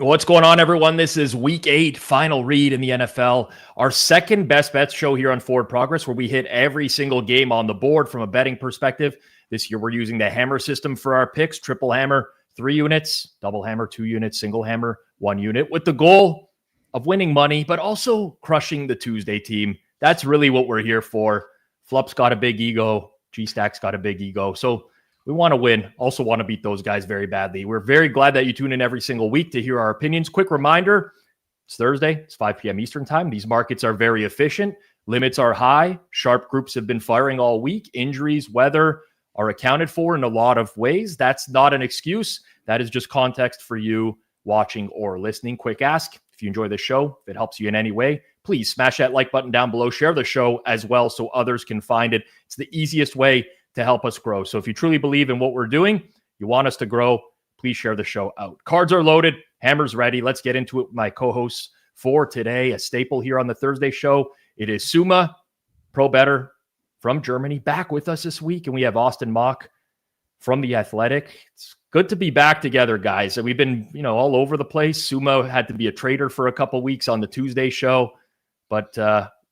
What's going on, everyone? This is week 8, final read in the NFL. Our second best bets show here on Forward Progress, where we hit every single game on the board from a betting perspective. This year, we're using the hammer system for our picks. Triple hammer, 3 units, double hammer, 2 units, single hammer, 1 unit, with the goal of winning money, but also crushing the Tuesday team. That's really what we're here for. Flup's got a big ego. G-Stack's got a big ego. So we want to win, also want to beat those guys very badly. We're very glad that you tune in every single week to hear our opinions. Quick reminder, it's Thursday. It's 5 p.m. Eastern time. These markets are very efficient. Limits are high. Sharp groups have been firing all week. Injuries, weather are accounted for in a lot of ways. That's not an excuse. That is just context for you watching or listening. Quick ask, if you enjoy the show, if it helps you in any way, please smash that like button down below. Share the show as well so others can find it. It's the easiest way to help us grow. So if you truly believe in what we're doing, you want us to grow, please share the show out. Cards are loaded, hammers ready. Let's get into it with my co-hosts for today. A staple here on the Thursday show. It is Suuma, pro bettor from Germany, back with us this week. And we have Austin Mock from The Athletic. It's good to be back together, guys. And we've been, all over the place. Suuma had to be a trader for a couple weeks on the Tuesday show, but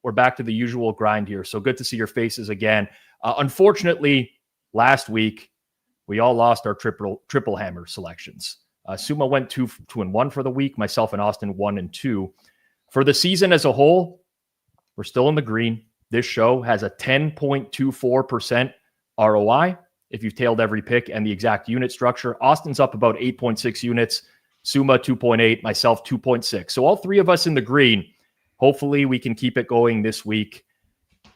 we're back to the usual grind here. So good to see your faces again. Unfortunately, last week, we all lost our triple hammer selections. Suuma went 2-1 for the week. Myself and Austin 1-2. For the season as a whole, we're still in the green. This show has a 10.24% ROI if you've tailed every pick and the exact unit structure. Austin's up about 8.6 units. Suuma 2.8, myself 2.6. So all three of us in the green. Hopefully we can keep it going this week,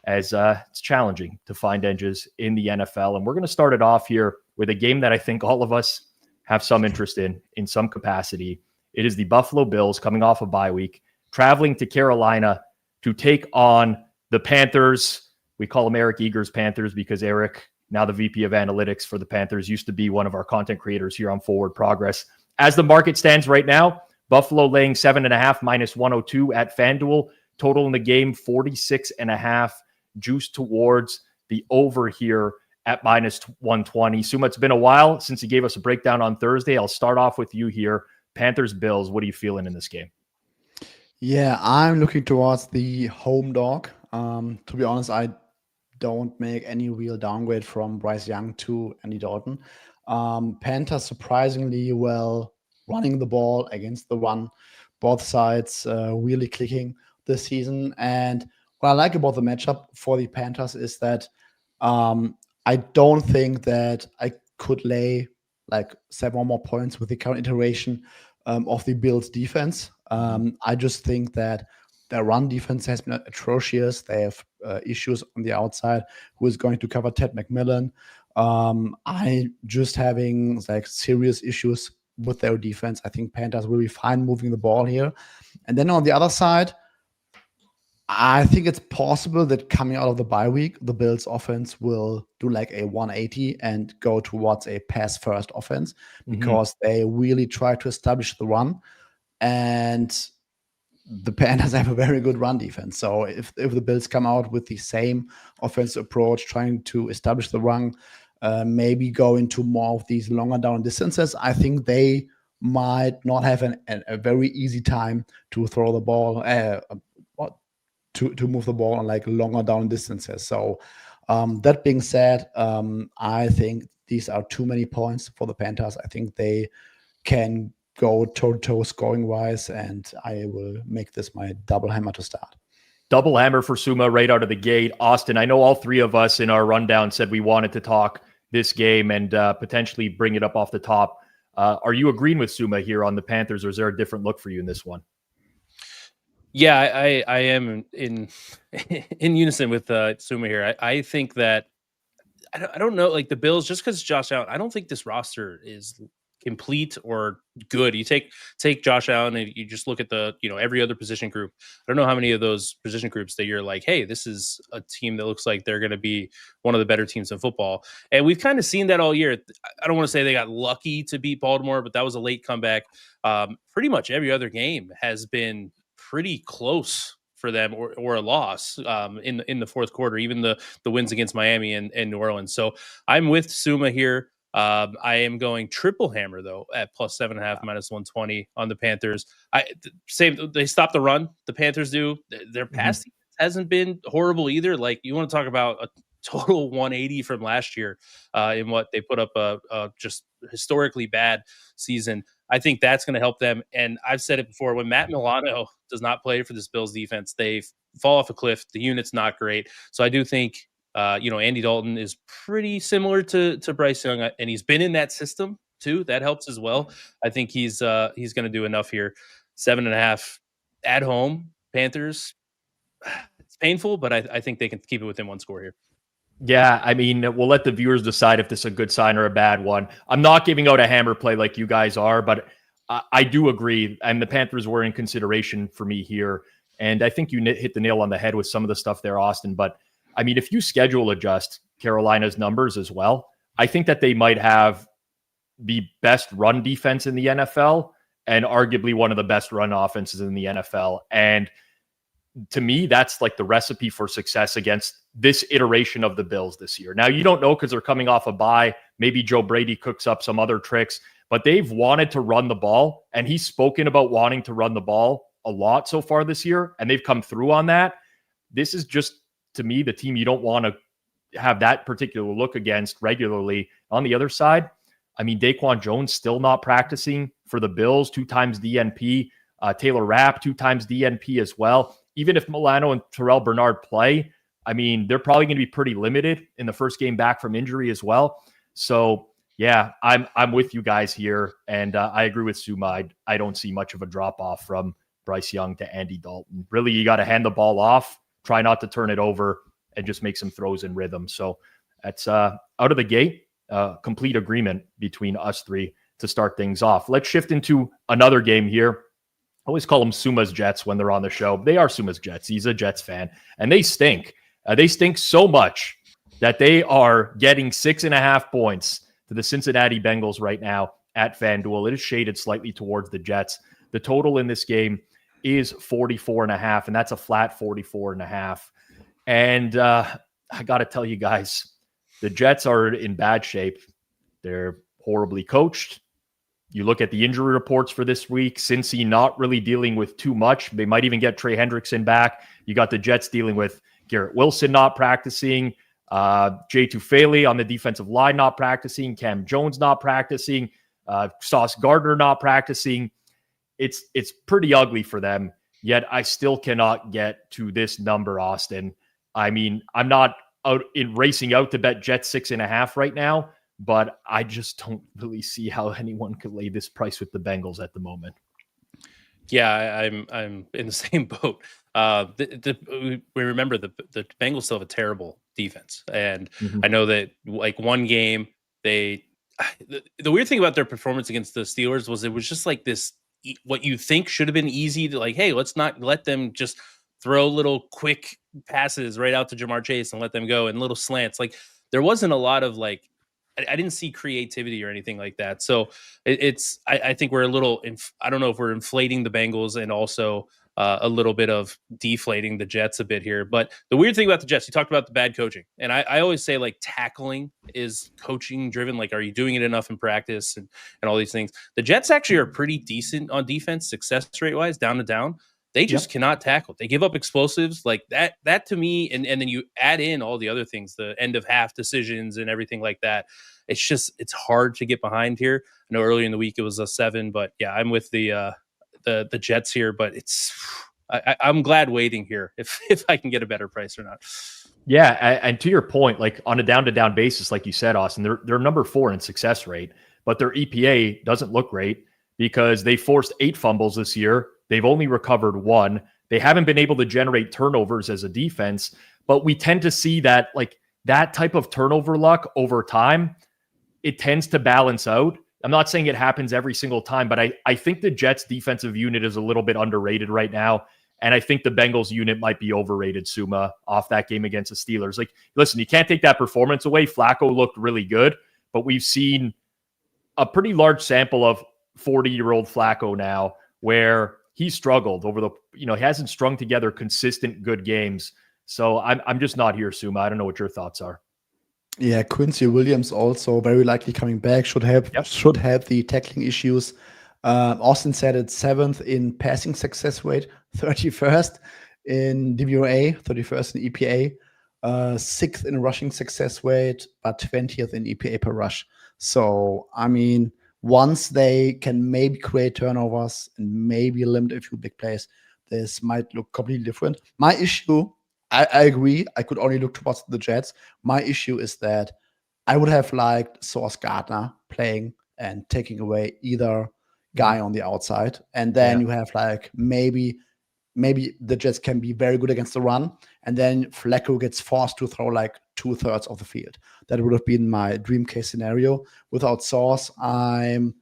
as it's challenging to find edges in the NFL. And we're going to start it off here with a game that I think all of us have some interest in some capacity. It is the Buffalo Bills coming off a bye week, traveling to Carolina to take on the Panthers. We call them Eric Eager's Panthers because Eric, now the VP of Analytics for the Panthers, used to be one of our content creators here on Forward Progress. As the market stands right now, Buffalo laying 7.5 minus 102 at FanDuel. Total in the game, 46.5. Juice towards the over here at minus 120. Suuma, it's been a while since he gave us a breakdown on Thursday. I'll start off with you here. Panthers, Bills, what are you feeling in this game? Yeah, I'm looking towards the home dog. To be honest, I don't make any real downgrade from Bryce Young to Andy Dalton. Panthers surprisingly well running the ball against the run. Both sides really clicking this season. And what I like about the matchup for the Panthers is that I don't think that I could lay like 7 or more points with the current iteration of the Bills defense. I just think that their run defense has been atrocious. They have issues on the outside. Who is going to cover Ted McMillan? I just having like serious issues with their defense. I think Panthers will be fine moving the ball here. And then on the other side, I think it's possible that coming out of the bye week, the Bills offense will do like a 180 and go towards a pass-first offense because they really try to establish the run. And the Panthers have a very good run defense. So if the Bills come out with the same offensive approach, trying to establish the run, maybe go into more of these longer down distances, I think they might not have a very easy time to throw the ball, to move the ball on like longer down distances. So that being said, I think these are too many points for the Panthers. I think they can go toe-to-toe scoring-wise, and I will make this my double hammer to start. Double hammer for Suuma right out of the gate. Austin, I know all three of us in our rundown said we wanted to talk this game and potentially bring it up off the top. Are you agreeing with Suuma here on the Panthers, or is there a different look for you in this one? Yeah, I am in unison with Suuma here. I think that I don't know, like the Bills, just because Josh Allen, I don't think this roster is complete or good. You take Josh Allen and you just look at the every other position group. I don't know how many of those position groups that you're like, hey, this is a team that looks like they're going to be one of the better teams in football. And we've kind of seen that all year. I don't want to say they got lucky to beat Baltimore, but that was a late comeback. Pretty much every other game has been pretty close for them or a loss in the fourth quarter, even the wins against Miami and New Orleans. So I'm with Suuma here. I am going triple hammer though at plus 7.5 minus 120 on the Panthers. They stop the run. The Panthers do. Their pass defense hasn't been horrible either. Like, you want to talk about a total 180 from last year in what they put up a just historically bad season. I think that's going to help them. And I've said it before, when Matt Milano does not play for this Bills defense, they fall off a cliff. The unit's not great. So I do think, Andy Dalton is pretty similar to Bryce Young, and he's been in that system too. That helps as well. I think he's going to do enough here. 7.5 at home, Panthers. It's painful, but I think they can keep it within one score here. Yeah, I mean, we'll let the viewers decide if this is a good sign or a bad one. I'm not giving out a hammer play like you guys are, but I do agree. And the Panthers were in consideration for me here. And I think you hit the nail on the head with some of the stuff there, Austin. But I mean, if you schedule adjust Carolina's numbers as well, I think that they might have the best run defense in the NFL and arguably one of the best run offenses in the NFL. And to me, that's like the recipe for success against this iteration of the Bills this year. Now, you don't know because they're coming off a bye. Maybe Joe Brady cooks up some other tricks, but they've wanted to run the ball, and he's spoken about wanting to run the ball a lot so far this year, and they've come through on that. This is just, to me, the team you don't want to have that particular look against regularly. On the other side, I mean, Daquan Jones still not practicing for the Bills, 2 times DNP. Taylor Rapp, 2 times DNP as well. Even if Milano and Terrell Bernard play, I mean, they're probably going to be pretty limited in the first game back from injury as well. So, yeah, I'm with you guys here, and I agree with Suuma. I don't see much of a drop-off from Bryce Young to Andy Dalton. Really, you got to hand the ball off, try not to turn it over, and just make some throws in rhythm. So that's out of the gate, complete agreement between us three to start things off. Let's shift into another game here. I always call them Suma's Jets when they're on the show. They are Suma's Jets. He's a Jets fan, and they stink. They stink so much that they are getting 6.5 points to the Cincinnati Bengals right now at FanDuel. It is shaded slightly towards the Jets. The total in this game is 44.5, and that's a flat 44.5. And I got to tell you guys, the Jets are in bad shape. They're horribly coached. You look at the injury reports for this week, Cincy not really dealing with too much. They might even get Trey Hendrickson back. You got the Jets dealing with Garrett Wilson not practicing, Jay Tufele on the defensive line not practicing, Cam Jones not practicing, Sauce Gardner not practicing. It's pretty ugly for them, yet I still cannot get to this number, Austin. I mean, I'm not racing out to bet Jets 6.5 right now, but I just don't really see how anyone could lay this price with the Bengals at the moment. Yeah, I'm in the same boat. We remember the Bengals still have a terrible defense, and I know that like one game the weird thing about their performance against the Steelers was it was just like this, what you think should have been easy to like, hey, let's not let them just throw little quick passes right out to Jamar Chase and let them go, and little slants. Like, there wasn't a lot of like, I didn't see creativity or anything like that. So I think we're a little, I don't know if we're inflating the Bengals and also a little bit of deflating the Jets a bit here. But the weird thing about the Jets, you talked about the bad coaching. And I always say like tackling is coaching driven. Like, are you doing it enough in practice and all these things? The Jets actually are pretty decent on defense, success rate wise, down to down. They just cannot tackle. They give up explosives like that to me. And then you add in all the other things, the end of half decisions and everything like that. It's hard to get behind here. I know earlier in the week it was a 7, but yeah, I'm with the Jets here, but I'm glad waiting here if I can get a better price or not. Yeah. And to your point, like on a down to down basis, like you said, Austin, they're number 4 in success rate, but their EPA doesn't look great because they forced 8 fumbles this year. They've only recovered 1. They haven't been able to generate turnovers as a defense, but we tend to see that like that type of turnover luck over time, it tends to balance out. I'm not saying it happens every single time, but I think the Jets defensive unit is a little bit underrated right now. And I think the Bengals unit might be overrated, Suuma, off that game against the Steelers. Like, listen, you can't take that performance away. Flacco looked really good, but we've seen a pretty large sample of 40-year-old Flacco now where he struggled over he hasn't strung together consistent good games. So I'm just not here, Suuma. I don't know what your thoughts are. Yeah, Quincy Williams also very likely coming back. Should help. Yep. Should help the tackling issues. Austin said it's 7th in passing success rate, 31st in DVOA, 31st in EPA, 6th in rushing success rate, but 20th in EPA per rush. So I mean, once they can maybe create turnovers and maybe limit a few big plays, this might look completely different. My issue, I agree, I could only look towards the Jets. My issue is that I would have liked Sauce Gardner playing and taking away either guy on the outside. And then you have like maybe the Jets can be very good against the run. And then Flacco gets forced to throw like 2/3 of the field. That would have been my dream case scenario. Without Sauce, I'm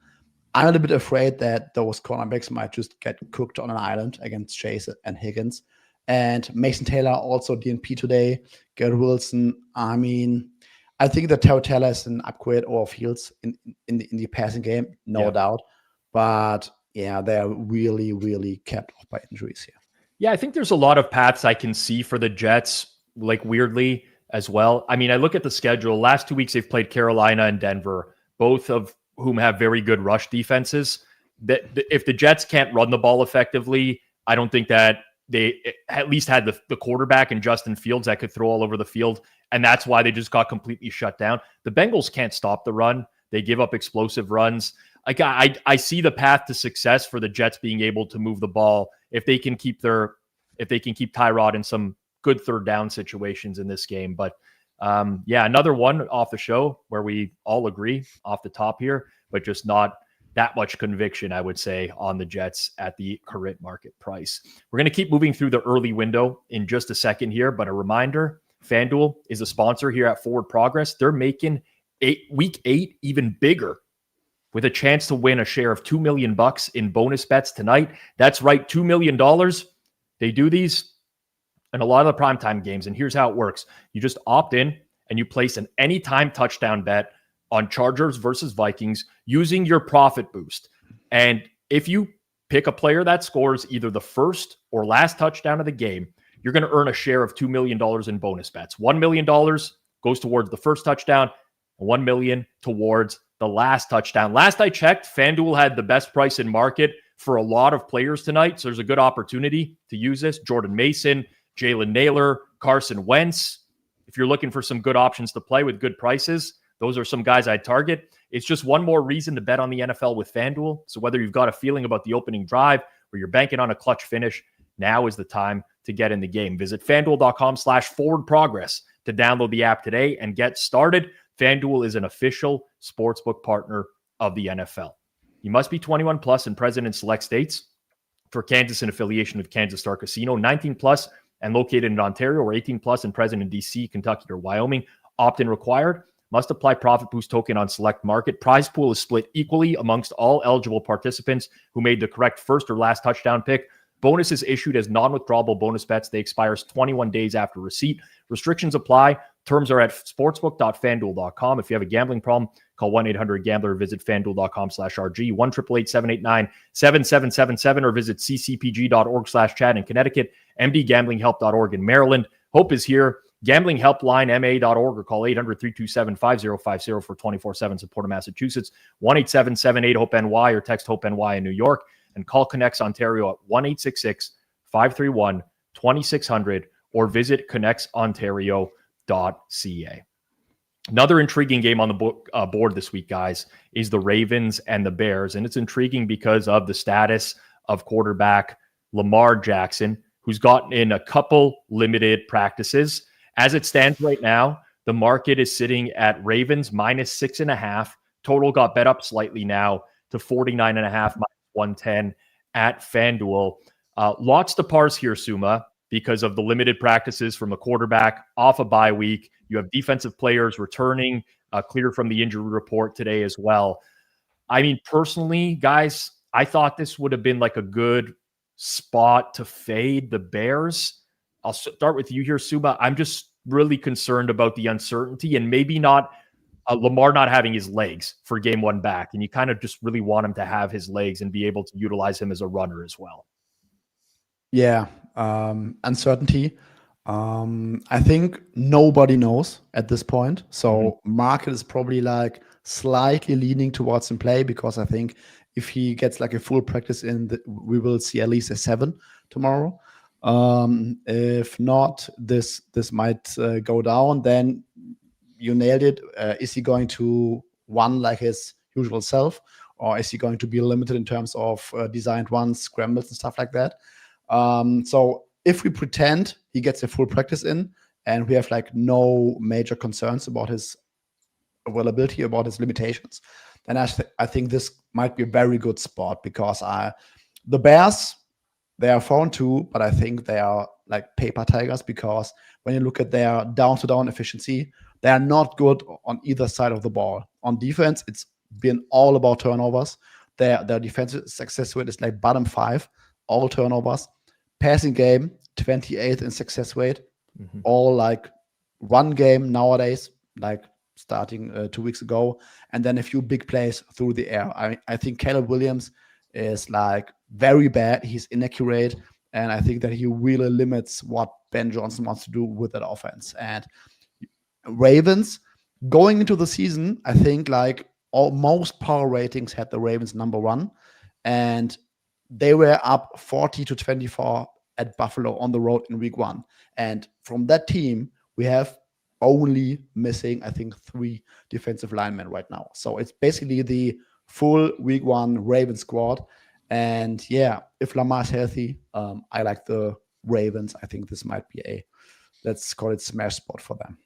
a little bit afraid that those cornerbacks might just get cooked on an island against Chase and Higgins. And Mason Taylor also DNP today. Garrett Wilson. I mean, I think that Terry Taylor is an upgrade over Fields in the passing game, no doubt. But yeah, they're really, really kept off by injuries here. Yeah, I think there's a lot of paths I can see for the Jets, like weirdly as well. I mean, I look at the schedule. Last 2 weeks, they've played Carolina and Denver, both of whom have very good rush defenses. That if the Jets can't run the ball effectively, I don't think that they at least had the quarterback in Justin Fields that could throw all over the field. And that's why they just got completely shut down. The Bengals can't stop the run. They give up explosive runs. I see the path to success for the Jets being able to move the ball if they can keep Tyrod in some good third down situations in this game. But another one off the show where we all agree off the top here, but just not that much conviction, I would say, on the Jets at the current market price. We're going to keep moving through the early window in just a second here, but a reminder, FanDuel is a sponsor here at Forward Progress. They're making week 8 even bigger with a chance to win a share of $2 million in bonus bets tonight. That's right, $2 million. They do these in a lot of the primetime games, and here's how it works. You just opt in and you place an anytime touchdown bet on Chargers versus Vikings using your profit boost. And if you pick a player that scores either the first or last touchdown of the game, you're going to earn a share of $2 million in bonus bets. $1 million goes towards the first touchdown, and $1 million towards the last touchdown. Last I checked, FanDuel had the best price in market for a lot of players tonight, so there's a good opportunity to use this. Jordan Mason, Jalen Naylor, Carson Wentz. If you're looking for some good options to play with good prices, those are some guys I'd target. It's just one more reason to bet on the NFL with FanDuel. So whether you've got a feeling about the opening drive or you're banking on a clutch finish, now is the time to get in the game. Visit FanDuel.com/forwardprogress to download the app today and get started. FanDuel is an official sportsbook partner of the NFL. You must be 21 plus and present in select states. For Kansas, in affiliation with Kansas Star Casino, 19 plus and located in Ontario, or 18 plus and present in DC, Kentucky, or Wyoming. Opt-in required. Must apply profit boost token on select market. Prize pool is split equally amongst all eligible participants who made the correct first or last touchdown pick. Bonus is issued as non-withdrawable bonus bets. They expire 21 days after receipt. Restrictions apply. Terms are at sportsbook.fanduel.com. If you have a gambling problem, call 1-800-GAMBLER or visit fanduel.com/RG, 1-888-789-7777, or visit ccpg.org/chat in Connecticut, mdgamblinghelp.org in Maryland. Hope is here. GamblingHelpLineMA.org or call 800-327-5050 for 24/7 support in Massachusetts, 1-877-8-HOPE-NY or text HOPE-NY in New York, and call Connects Ontario at 1-866-531-2600 or visit connectsontario.ca. Another intriguing game on the board this week, guys, is the Ravens and the Bears, and it's intriguing because of the status of quarterback Lamar Jackson, who's gotten in a couple limited practices. As it stands right now, the market is sitting at Ravens -6.5. Total got bet up slightly now to 49.5 -110 at FanDuel. Lots to parse here, Suuma, because of the limited practices from a quarterback off a bye week. You have defensive players returning, cleared from the injury report today as well. I mean, personally, guys, I thought this would have been like a good spot to fade the Bears. I'll start with you here, Suuma. I'm just really concerned about the uncertainty and maybe not Lamar not having his legs for game one back. And you kind of just really want him to have his legs and be able to utilize him as a runner as well. Yeah, uncertainty. I think nobody knows at this point. So market is probably like slightly leaning towards in play, because I think if he gets like a full practice in, we will see at least a 7 tomorrow. If not, this might go down. Then you nailed it. Is he going to run like his usual self, or is he going to be limited in terms of designed runs, scrambles, and stuff like that? So if we pretend he gets a full practice in and we have like no major concerns about his availability, about his limitations, then I think this might be a very good spot, because the Bears, they are 4-2, but I think they are like paper tigers, because when you look at their down-to-down efficiency, they are not good on either side of the ball. On defense, it's been all about turnovers. Their defensive success rate is like bottom 5, all turnovers. Passing game, 28th in success rate, all like run game nowadays, like starting 2 weeks ago, and then a few big plays through the air. I think Caleb Williams is like very bad. He's inaccurate, and I think that he really limits what Ben Johnson wants to do with that offense. And Ravens, going into the season, I think like most power ratings had the Ravens number 1, and they were up 40-24 at Buffalo on the road in week 1. And from that team, we have only missing, I think, 3 defensive linemen right now. So it's basically the full week 1 Ravens squad. And yeah, if Lamar's healthy, I like the Ravens. I think this might be let's call it smash spot for them.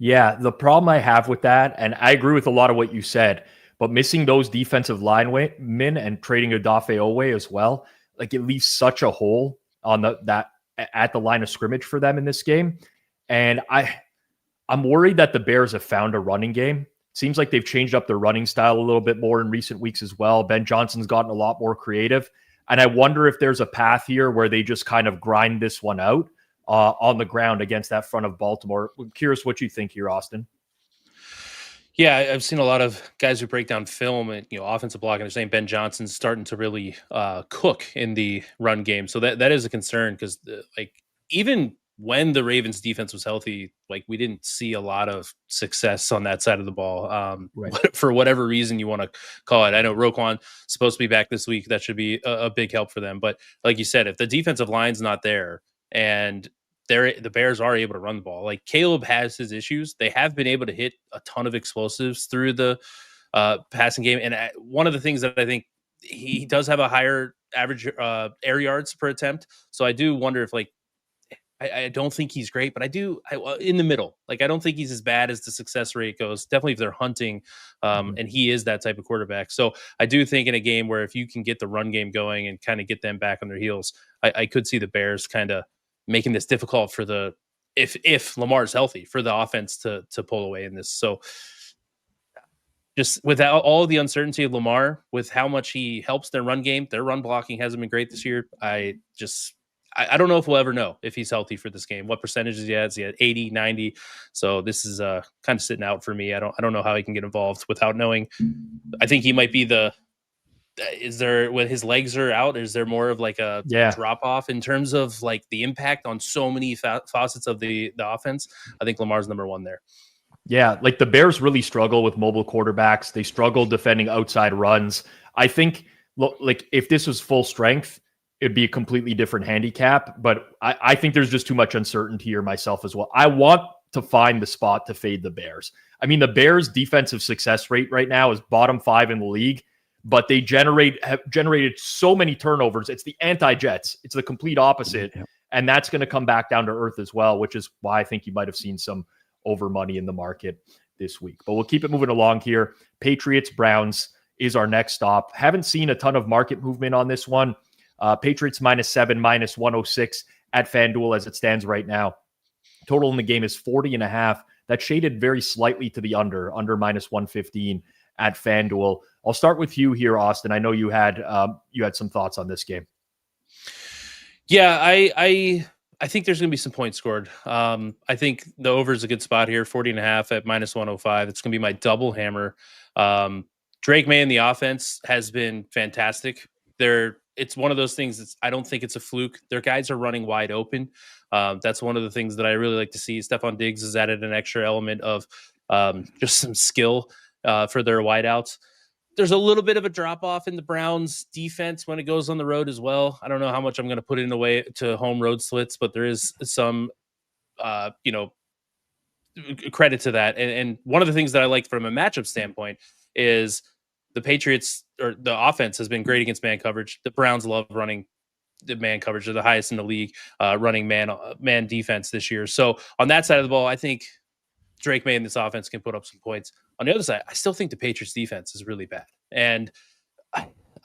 Yeah, the problem I have with that, and I agree with a lot of what you said, but missing those defensive linemen and trading Odafe Owe as well, like it leaves such a hole on at the line of scrimmage for them in this game. And I'm worried that the Bears have found a running game. Seems like they've changed up their running style a little bit more in recent weeks as well. Ben Johnson's gotten a lot more creative. And I wonder if there's a path here where they just kind of grind this one out on the ground against that front of Baltimore. I'm curious what you think here, Austin. Yeah, I've seen a lot of guys who break down film and offensive block, and they're saying Ben Johnson's starting to really cook in the run game. So that is a concern, because like even when the Ravens defense was healthy, like we didn't see a lot of success on that side of the ball. Right. For whatever reason you want to call it. I know Roquan's supposed to be back this week. That should be a big help for them. But like you said, if the defensive line's not there and the Bears are able to run the ball, like Caleb has his issues, they have been able to hit a ton of explosives through the passing game. And one of the things that I think he does have a higher average air yards per attempt. So I do wonder if like, I don't think he's great, but in the middle. Like, I don't think he's as bad as the success rate goes. Definitely if they're hunting, and he is that type of quarterback. So I do think in a game where if you can get the run game going and kind of get them back on their heels, I could see the Bears kind of making this difficult for if Lamar's healthy, for the offense to pull away in this. So just without all the uncertainty of Lamar, with how much he helps their run game, their run blocking hasn't been great this year. I don't know if we'll ever know if he's healthy for this game. What percentages he has? He had 80, 90. So this is kind of sitting out for me. I don't know how he can get involved without knowing. I think he might be when his legs are out, is there more of like a drop off in terms of like the impact on so many facets of the offense? I think Lamar's number 1 there. Yeah, like the Bears really struggle with mobile quarterbacks. They struggle defending outside runs. I think like if this was full strength, it'd be a completely different handicap, but I think there's just too much uncertainty here myself as well. I want to find the spot to fade the Bears. I mean, the Bears' defensive success rate right now is bottom 5 in the league, but they have generated so many turnovers. It's the anti-Jets. It's the complete opposite, and that's going to come back down to earth as well, which is why I think you might have seen some over money in the market this week. But we'll keep it moving along here. Patriots, Browns is our next stop. Haven't seen a ton of market movement on this one. Patriots -7, -106 at FanDuel as it stands right now. Total in the game is 40.5. That shaded very slightly to the under -115 at FanDuel. I'll start with you here, Austin. I know you had some thoughts on this game. Yeah, I think there's going to be some points scored. I think the over is a good spot here, 40.5 at -105. It's going to be my double hammer. Drake May in the offense has been fantastic. it's one of those things. I don't think it's a fluke. Their guys are running wide open. That's one of the things that I really like to see. Stephon Diggs has added an extra element of just some skill for their wideouts. There's a little bit of a drop off in the Browns defense when it goes on the road as well. I don't know how much I'm going to put in the way to home road splits, but there is some, credit to that. And one of the things that I like from a matchup standpoint is the Patriots, or the offense, has been great against man coverage. The Browns love running the man coverage. They're the highest in the league running man defense this year. So on that side of the ball, I think Drake May and this offense can put up some points. On the other side, I still think the Patriots defense is really bad. And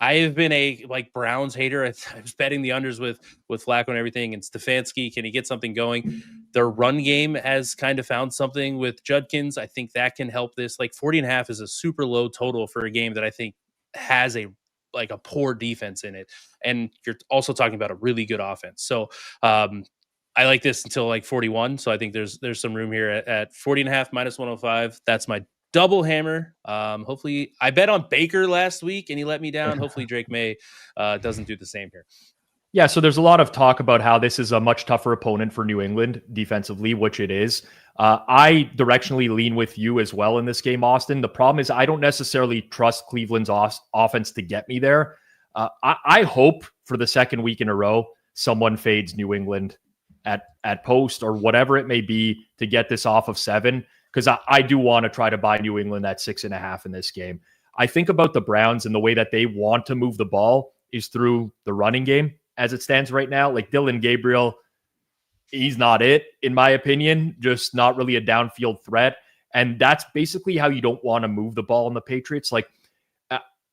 I have been a Browns hater. I was betting the unders with Flacco and everything, and Stefanski. Can he get something going? Their run game has kind of found something with Judkins. I think that can help this. 40.5 is a super low total for a game that I think has a poor defense in it. And you're also talking about a really good offense. So I like this until 41. So I think there's some room here at 40.5 minus 105. That's my double hammer. Hopefully, I bet on Baker last week and he let me down. Hopefully Drake May doesn't do the same here. Yeah, so there's a lot of talk about how this is a much tougher opponent for New England defensively, which it is. I directionally lean with you as well in this game, Austin. The problem is I don't necessarily trust Cleveland's offense to get me there. I hope for the second week in a row someone fades New England at post or whatever it may be to get this off of 7, because I do want to try to buy New England at 6.5 in this game. I think about the Browns and the way that they want to move the ball is through the running game as it stands right now. Dylan Gabriel, he's not it, in my opinion, just not really a downfield threat. And that's basically how you don't want to move the ball on the Patriots.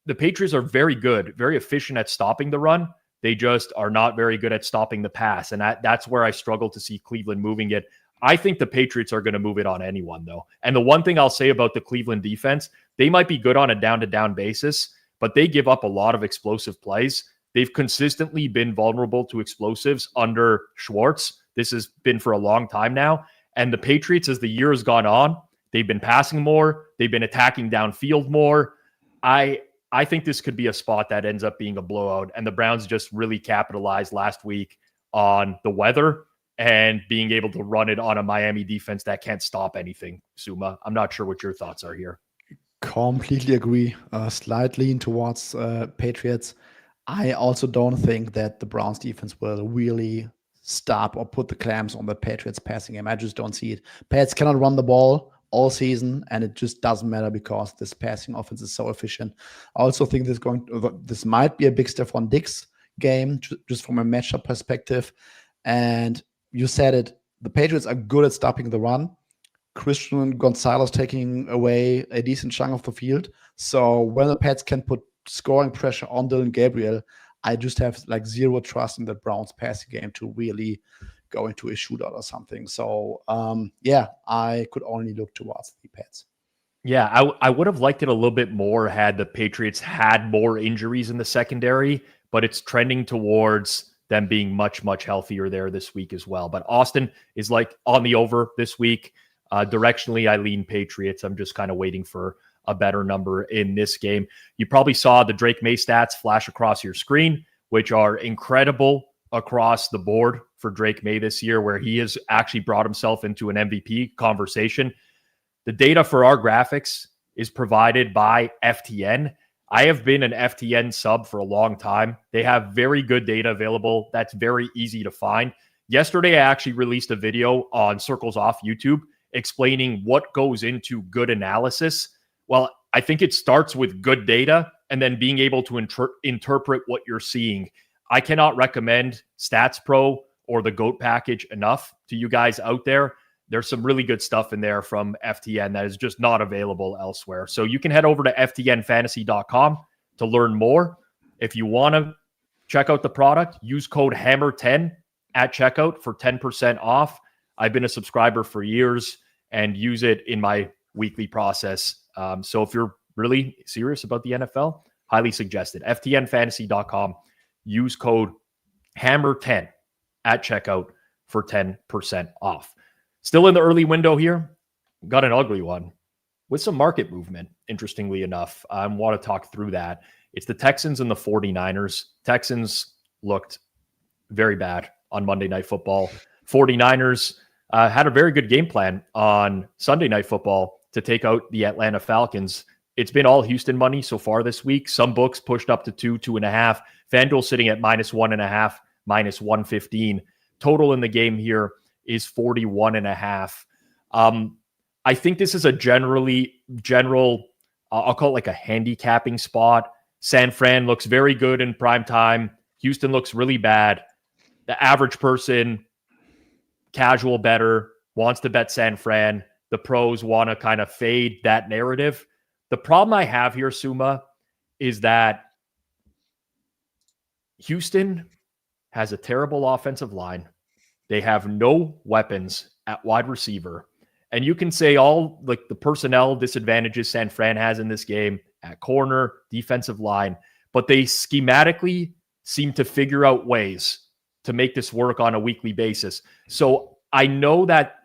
The Patriots are very good, very efficient at stopping the run. They just are not very good at stopping the pass. And that's where I struggle to see Cleveland moving it. I think the Patriots are going to move it on anyone, though. And the one thing I'll say about the Cleveland defense, they might be good on a down-to-down basis, but they give up a lot of explosive plays. They've consistently been vulnerable to explosives under Schwartz. This has been for a long time now. And the Patriots, as the year has gone on, they've been passing more. They've been attacking downfield more. I think this could be a spot that ends up being a blowout. And the Browns just really capitalized last week on the weather and being able to run it on a Miami defense that can't stop anything. Suuma, I'm not sure what your thoughts are here. Completely agree. Slight lean towards Patriots. I also don't think that the Browns defense will really stop or put the clamps on the Patriots passing game. I just don't see it. Pats cannot run the ball all season, and it just doesn't matter because this passing offense is so efficient. I also think this might be a big Stephon Diggs game, just from a matchup perspective. And you said it, the Patriots are good at stopping the run. Christian Gonzalez taking away a decent chunk of the field. So when the Pats can put scoring pressure on Dylan Gabriel, I just have zero trust in the Browns passing game to really go into a shootout or something. So I could only look towards the Pats. Yeah, I would have liked it a little bit more had the Patriots had more injuries in the secondary, but it's trending towards them being much, much healthier there this week as well. But Austin is on the over this week. Directionally, I lean Patriots. I'm just kind of waiting for a better number in this game. You probably saw the Drake May stats flash across your screen, which are incredible across the board for Drake May this year, where he has actually brought himself into an MVP conversation. The data for our graphics is provided by FTN. I have been an FTN sub for a long time. They have very good data available. That's very easy to find. Yesterday, I actually released a video on Circles Off YouTube explaining what goes into good analysis. Well, I think it starts with good data and then being able to interpret what you're seeing. I cannot recommend Stats Pro or the GOAT package enough to you guys out there. There's some really good stuff in there from FTN that is just not available elsewhere. So you can head over to ftnfantasy.com to learn more. If you want to check out the product, use code HAMMER10 at checkout for 10% off. I've been a subscriber for years and use it in my weekly process. So if you're really serious about the NFL, highly suggested. ftnfantasy.com. Use code HAMMER10 at checkout for 10% off. Still in the early window here. Got an ugly one with some market movement, interestingly enough. I want to talk through that. It's the Texans and the 49ers. Texans looked very bad on Monday Night Football. 49ers had a very good game plan on Sunday Night Football to take out the Atlanta Falcons. It's been all Houston money so far this week. Some books pushed up to 2.5. FanDuel sitting at -1.5, -115. Total in the game here is 41.5. I think this is a general, I'll call it like a handicapping spot. San Fran looks very good in prime time. Houston looks really bad. The average person, casual bettor, wants to bet San Fran. The pros want to kind of fade that narrative. The problem I have here, Suuma, is that Houston has a terrible offensive line. They have no weapons at wide receiver. And you can say all like the personnel disadvantages San Fran has in this game at corner, defensive line, but they schematically seem to figure out ways to make this work on a weekly basis. So I know that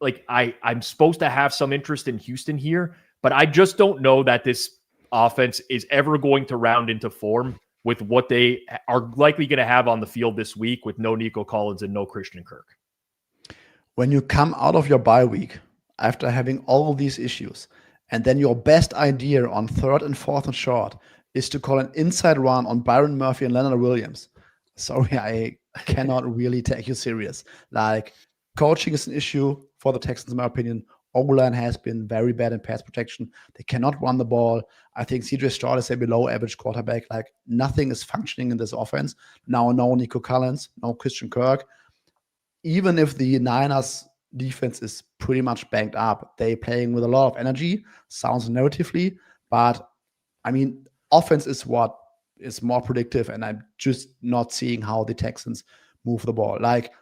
like I'm supposed to have some interest in Houston here, but I just don't know that this offense is ever going to round into form with what they are likely going to have on the field this week with no Nico Collins and no Christian Kirk. When you come out of your bye week after having all of these issues, and then your best idea on 3rd and 4th and short is to call an inside run on Byron Murphy and Leonard Williams. Sorry, I cannot really take you serious. Like, coaching is an issue for the Texans, in my opinion. O-line has been very bad in pass protection. They cannot run the ball. I think CJ Stroud is a below average quarterback. Like, nothing is functioning in this offense. Now, no Nico Collins, no Christian Kirk. Even if the Niners defense is pretty much banged up, they're playing with a lot of energy, sounds narratively, but I mean, offense is what is more predictive, and I'm just not seeing how the Texans move the ball. Like,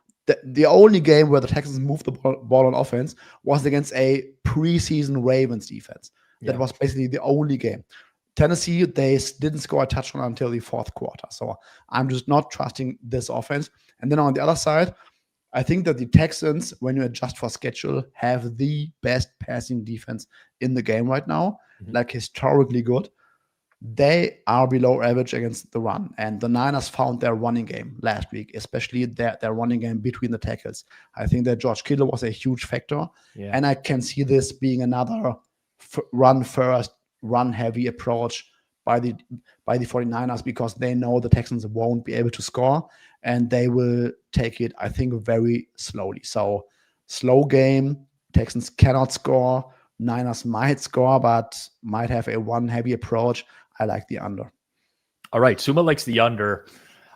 the only game where the Texans moved the ball on offense was against a preseason Ravens defense. That was basically the only game. Tennessee, they didn't score a touchdown until the 4th quarter. So I'm just not trusting this offense. And then on the other side, I think that the Texans, when you adjust for schedule, have the best passing defense in the game right now, like historically good. They are below average against the run. And the Niners found their running game last week, especially their running game between the tackles. I think that George Kittle was a huge factor. Yeah. And I can see this being another run-first, run-heavy approach by the 49ers, because they know the Texans won't be able to score, and they will take it, I think, very slowly. So slow game, Texans cannot score, Niners might score, but might have a run-heavy approach. I like the under. All right, Suuma likes the under.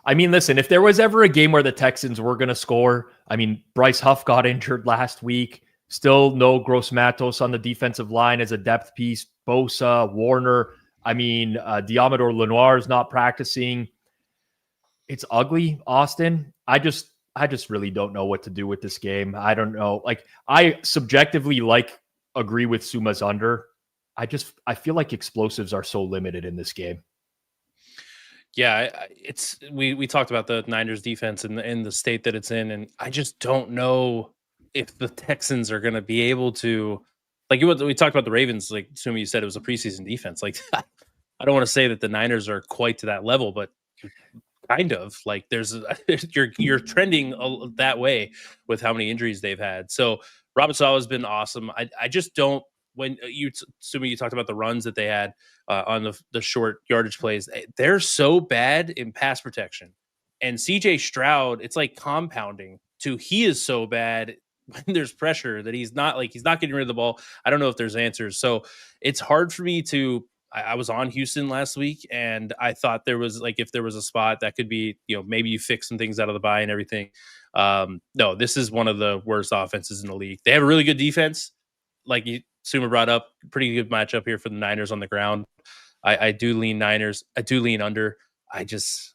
I mean, listen, if there was ever a game where the Texans were going to score, I mean, Bryce Huff got injured last week. Still no Gross Matos on the defensive line as a depth piece. Bosa, Warner. I mean, Diamador Lenoir is not practicing. It's ugly, Austin. I just really don't know what to do with this game. I don't know. Like, I subjectively agree with Suma's under. I feel like explosives are so limited in this game. Yeah, we talked about the Niners defense and the state that it's in, and I just don't know if the Texans are going to be able to, like we talked about the Ravens, like Suuma, you said it was a preseason defense. Like, I don't want to say that the Niners are quite to that level, but kind of. Like, you're trending that way with how many injuries they've had. So Rob Pizzola has been awesome. I just don't. When Suuma, you talked about the runs that they had on the short yardage plays, they're so bad in pass protection. And CJ Stroud, it's like compounding to he is so bad when there's pressure that he's not getting rid of the ball. I don't know if there's answers. So it's hard for me to. I was on Houston last week, and I thought there was if there was a spot that could be, maybe you fix some things out of the bye and everything. No, this is one of the worst offenses in the league. They have a really good defense, like Suuma brought up. Pretty good matchup here for the Niners on the ground. I do lean Niners. I do lean under. It's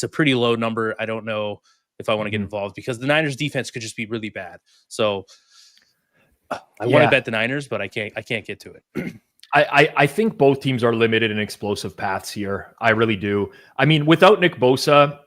a pretty low number. I don't know if I want to get involved because the Niners defense could just be really bad. So I want to bet the Niners, but I can't get to it. I think both teams are limited in explosive paths here. I really do. I mean, without Nick Bosa,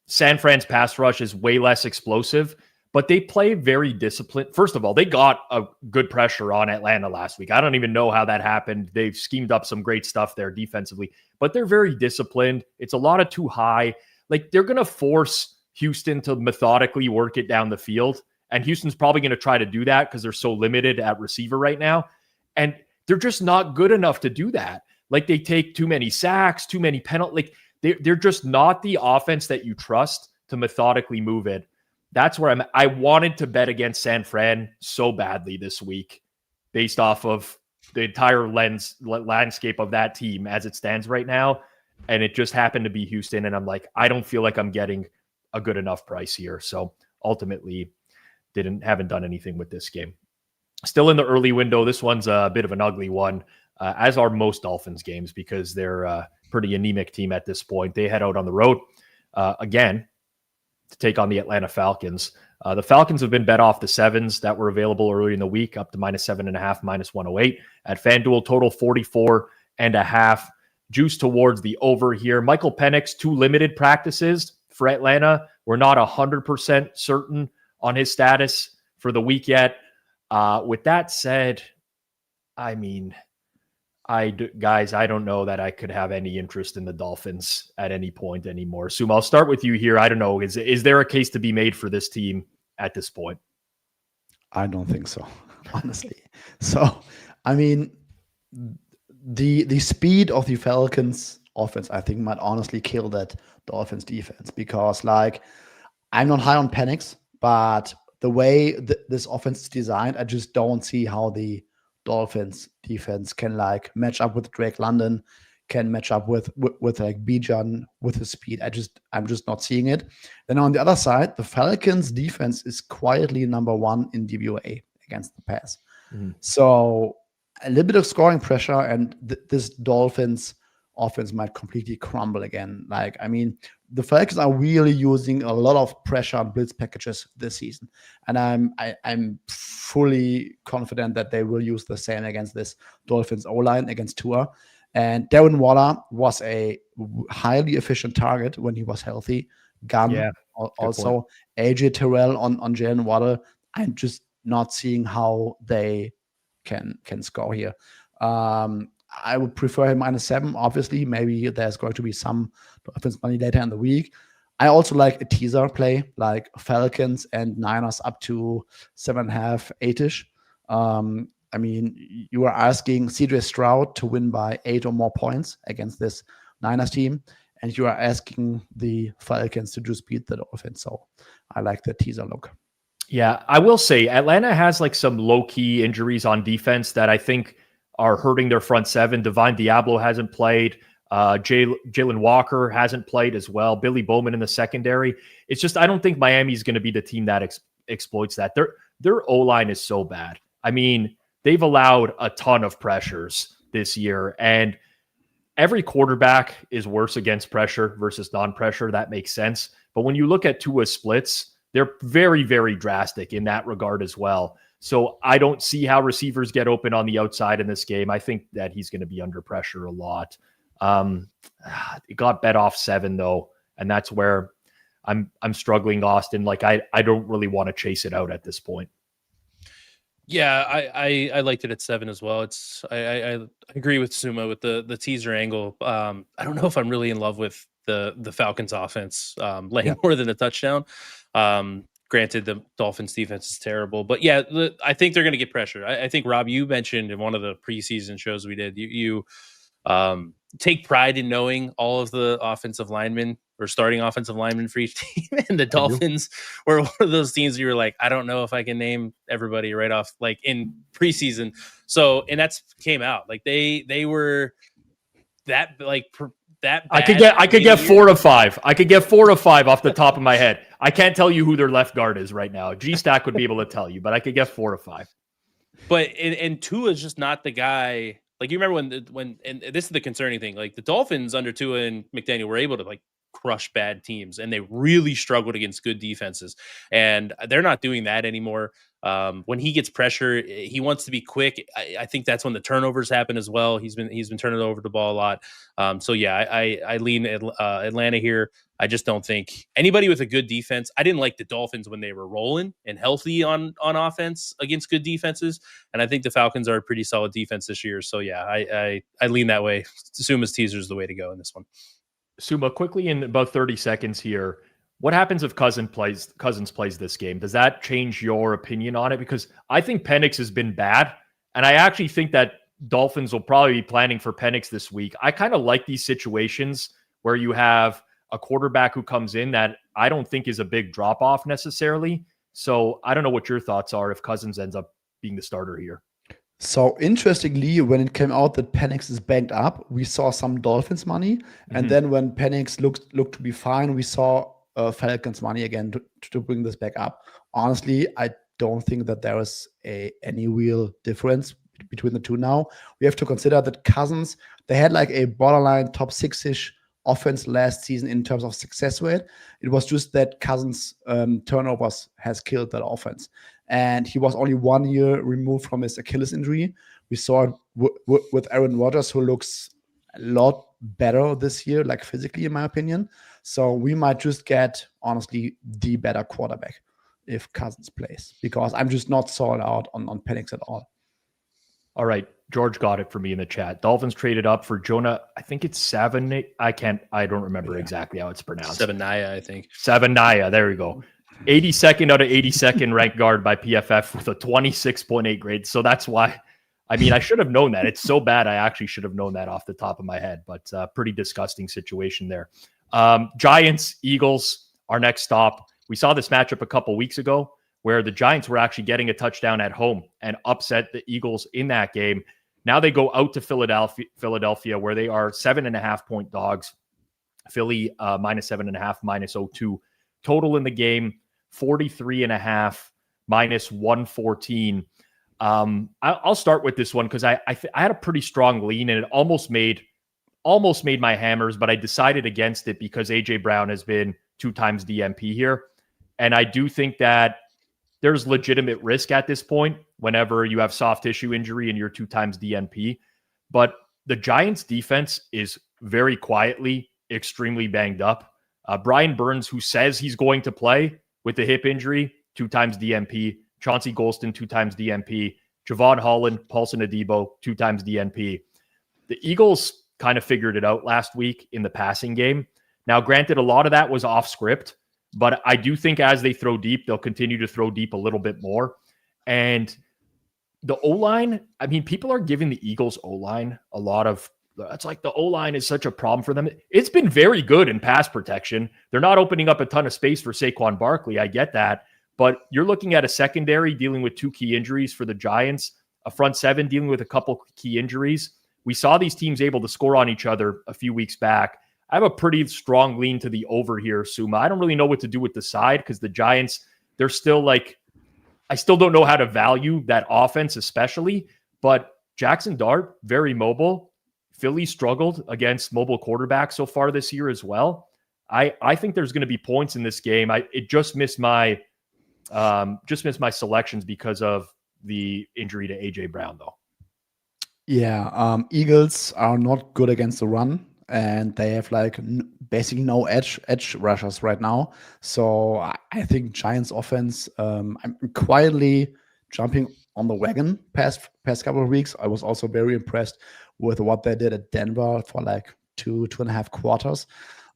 San Fran's pass rush is way less explosive, but they play very disciplined. First of all, they got a good pressure on Atlanta last week. I don't even know how that happened. They've schemed up some great stuff there defensively, but they're very disciplined. It's a lot of too high. Like, they're going to force Houston to methodically work it down the field. And Houston's probably going to try to do that because they're so limited at receiver right now. And they're just not good enough to do that. Like, they take too many sacks, too many penalties. Like, they're just not the offense that you trust to methodically move it. That's where I wanted to bet against San Fran so badly this week based off of the entire landscape of that team as it stands right now. And it just happened to be Houston. And I'm like, I don't feel like I'm getting a good enough price here. So ultimately haven't done anything with this game. Still in the early window. This one's a bit of an ugly one, as are most Dolphins games, because they're a pretty anemic team at this point. They head out on the road again to take on the Atlanta Falcons. The Falcons have been bet off the 7s that were available early in the week, up to -7.5, -108 at FanDuel. Total 44.5. Juice towards the over here. Michael Penix, 2 limited practices for Atlanta. We're not 100% certain on his status for the week yet. With that said, I mean, guys, I don't know that I could have any interest in the Dolphins at any point anymore. Suuma, I'll start with you here. I don't know. Is there a case to be made for this team at this point? I don't think so, honestly. So, I mean, the speed of the Falcons offense, I think, might honestly kill that Dolphins defense, because, like, I'm not high on Penix, but the way this offense is designed, I just don't see how the Dolphins defense can, like, match up with Drake London, can match up with like Bijan with his speed. I'm just not seeing it. Then on the other side, the Falcons defense is quietly number 1 in DVOA against the pass. So a little bit of scoring pressure, and this Dolphins offense might completely crumble again. Like, I mean, the Falcons are really using a lot of pressure and blitz packages this season, and I'm fully confident that they will use the same against this Dolphins O-line against Tua. And Darren Waller was a highly efficient target when he was healthy. Gunn, also AJ Terrell on Jalen Waddle. I'm just not seeing how they can score here. I would prefer him -7. Obviously, maybe there's going to be some Dolphins money later in the week. I also like a teaser play, like Falcons and Niners up to 7.5, 8-ish. I mean, you are asking CJ Stroud to win by 8 or more points against this Niners team, and you are asking the Falcons to just beat the Dolphins. So I like the teaser look. Yeah, I will say Atlanta has like some low-key injuries on defense that I think are hurting their front seven. Divine Diablo hasn't played. Jalen Walker hasn't played as well. Billy Bowman in the secondary. It's just, I don't think Miami's going to be the team that exploits that. Their O-line is so bad. I mean, they've allowed a ton of pressures this year, and every quarterback is worse against pressure versus non-pressure. That makes sense. But when you look at Tua's splits, they're very, very drastic in that regard as well. So I don't see how receivers get open on the outside in this game. I think that he's going to be under pressure a lot. It got bet off 7 though, and that's where I'm struggling, Austin. Like I don't really want to chase it out at this point. Yeah, I liked it at 7 as well. I agree with Suuma with the teaser angle. I don't know if I'm really in love with the Falcons offense laying more than a touchdown. Granted, the Dolphins defense is terrible, but yeah, I think they're going to get pressure. I think, Rob, you mentioned in one of the preseason shows we did, you take pride in knowing all of the offensive linemen or starting offensive linemen for each team. And the Dolphins were one of those teams you were like, I don't know if I can name everybody right off, like in preseason. So, and that's came out like they were that like that. I could get 4 of 5. I could get 4 of 5 off the top of my head. I can't tell you who their left guard is right now. G-Stack would be able to tell you, but I could get 4 of 5. But and Tua is just not the guy. Like, you remember when and this is the concerning thing. Like, the Dolphins under Tua and McDaniel were able to like crush bad teams, and they really struggled against good defenses. And they're not doing that anymore. When he gets pressure, he wants to be quick. I think that's when the turnovers happen as well. He's been turning over the ball a lot. So yeah, I lean Atlanta here. I just don't think anybody with a good defense. I didn't like the Dolphins when they were rolling and healthy on offense against good defenses, and I think the Falcons are a pretty solid defense this year. So yeah, I lean that way. Suma's teaser is the way to go in this one. Suuma, quickly in about 30 seconds here, what happens if Cousins plays this game? Does that change your opinion on it? Because I think Penix has been bad, and I actually think that Dolphins will probably be planning for Penix this week. I kind of like these situations where you have a quarterback who comes in that I don't think is a big drop-off necessarily. So I don't know what your thoughts are if Cousins ends up being the starter here. So interestingly, when it came out that Penix is banked up, we saw some Dolphins money. And then when Penix looked to be fine, we saw Falcons money again to bring this back up. Honestly, I don't think that there is any real difference between the two now. We have to consider that Cousins, they had like a borderline top 6-ish offense last season in terms of success rate. It was just that Cousins' turnovers has killed that offense. And he was only 1 year removed from his Achilles injury. We saw it with Aaron Rodgers, who looks a lot better this year, like physically, in my opinion. So we might just get, honestly, the better quarterback if Cousins plays, because I'm just not sold out on Penix at all. All right. George got it for me in the chat. Dolphins traded up for Jonah. I think it's Savannah. I don't remember exactly how it's pronounced. Savannah, I think. Savannah. There we go. 82nd out of 82nd ranked guard by PFF with a 26.8 grade. So that's why, I mean, I should have known that. It's so bad. I actually should have known that off the top of my head, but pretty disgusting situation there. Giants, Eagles, our next stop. We saw this matchup a couple weeks ago where the Giants were actually getting a touchdown at home and upset the Eagles in that game. Now they go out to Philadelphia, where they are 7.5-point dogs. Philly minus 7.5, minus 0.2. Total in the game, 43.5, minus 114. I'll start with this one because I had a pretty strong lean, and it almost made my hammers, but I decided against it because AJ Brown has been 2 times DMP here. And I do think that there's legitimate risk at this point whenever you have soft tissue injury and you're 2 times DNP. But the Giants defense is very quietly extremely banged up. Brian Burns, who says he's going to play with the hip injury, 2 times DNP. Chauncey Golston, 2 times DNP. Javon Holland, Paulson Adebo, 2 times DNP. The Eagles kind of figured it out last week in the passing game. Now, granted, a lot of that was off script, but I do think as they throw deep, they'll continue to throw deep a little bit more. And the O-line, I mean, people are giving the Eagles O-line a lot of, it's like the O-line is such a problem for them. It's been very good in pass protection. They're not opening up a ton of space for Saquon Barkley. I get that. But you're looking at a secondary dealing with 2 key injuries for the Giants, a front 7 dealing with a couple key injuries. We saw these teams able to score on each other a few weeks back. I have a pretty strong lean to the over here, Suuma. I don't really know what to do with the side because the Giants, they're still like, I still don't know how to value that offense especially, but Jackson Dart, very mobile. Philly struggled against mobile quarterbacks so far this year as well. I think there's going to be points in this game. It just missed my selections because of the injury to AJ Brown, though. Yeah, Eagles are not good against the run, and they have like basically no edge rushers right now. So I think Giants offense, I'm quietly jumping on the wagon past couple of weeks. I was also very impressed with what they did at Denver for like 2.5 quarters.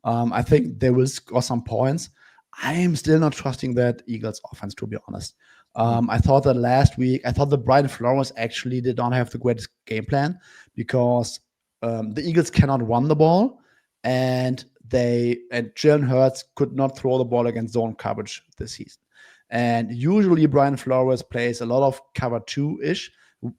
I think they will score some points. I am still not trusting that Eagles offense, to be honest. I thought that last week, the Brian Flores actually did not have the greatest game plan because the Eagles cannot run the ball, and Jalen Hurts could not throw the ball against zone coverage this season. And usually Brian Flores plays a lot of cover 2-ish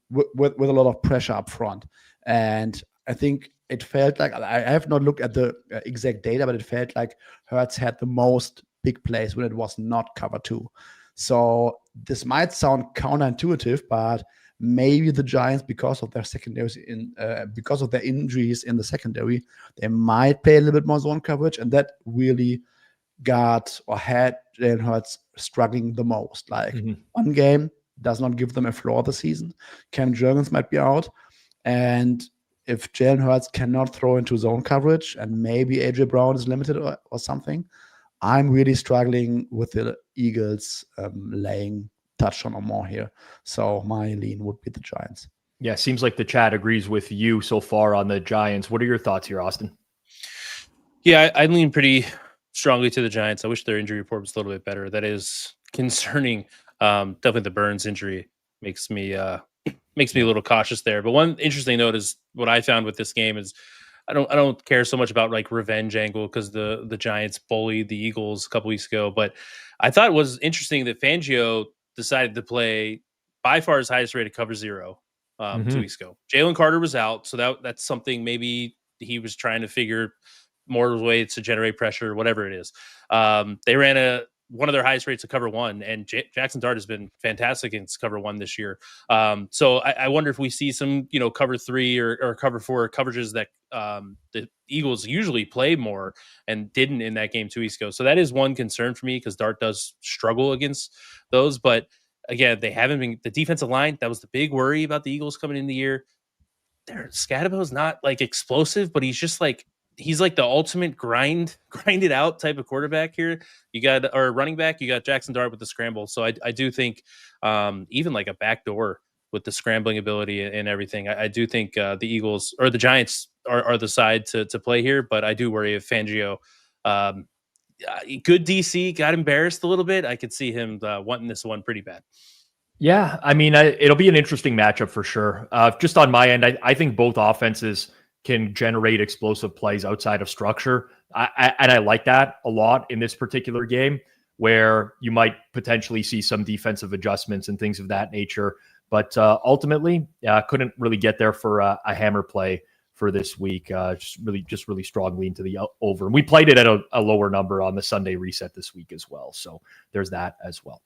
with a lot of pressure up front. And I think it felt like, I have not looked at the exact data, but it felt like Hurts had the most big plays when it was not cover 2. So this might sound counterintuitive, but maybe the Giants, because of their because of their injuries in the secondary, they might play a little bit more zone coverage, and that really had Jalen Hurts struggling the most. Like one game does not give them a floor this season. Cam Jurgens might be out, and if Jalen Hurts cannot throw into zone coverage, and maybe AJ Brown is limited or something, I'm really struggling with the Eagles laying touchdown or more here. So my lean would be the Giants. Yeah, seems like the chat agrees with you so far on the Giants. What are your thoughts here, Austin? Yeah, I lean pretty strongly to the Giants. I wish their injury report was a little bit better. That is concerning. Definitely the Burns injury makes me a little cautious there. But one interesting note is what I found with this game is I don't care so much about like revenge angle because the Giants bullied the Eagles a couple weeks ago. But I thought it was interesting that Fangio decided to play by far his highest rated cover 0 2 weeks ago. Jalen Carter was out, so that's something maybe he was trying to figure more ways to generate pressure, whatever it is. They ran one of their highest rates of cover 1, and Jackson Dart has been fantastic against cover 1 this year. So I wonder if we see some, cover 3 or cover 4 coverages that the Eagles usually play more and didn't in that game 2 weeks ago. So that is one concern for me because Dart does struggle against those. But again, they haven't been the defensive line. That was the big worry about the Eagles coming in the year. Scadable's not like explosive, but he's like the ultimate grind it out type of quarterback here. Or running back, you got Jackson Dart with the scramble. So I do think even like a backdoor with the scrambling ability and everything, I do think the Eagles or the Giants are the side to play here. But I do worry if Fangio, good DC, got embarrassed a little bit. I could see him wanting this one pretty bad. Yeah, I mean, it'll be an interesting matchup for sure. Just on my end, I think both offenses can generate explosive plays outside of structure. And I like that a lot in this particular game where you might potentially see some defensive adjustments and things of that nature. But ultimately, couldn't really get there for a hammer play for this week. Just really strong lean to the over. And we played it at a lower number on the Sunday reset this week as well. So there's that as well.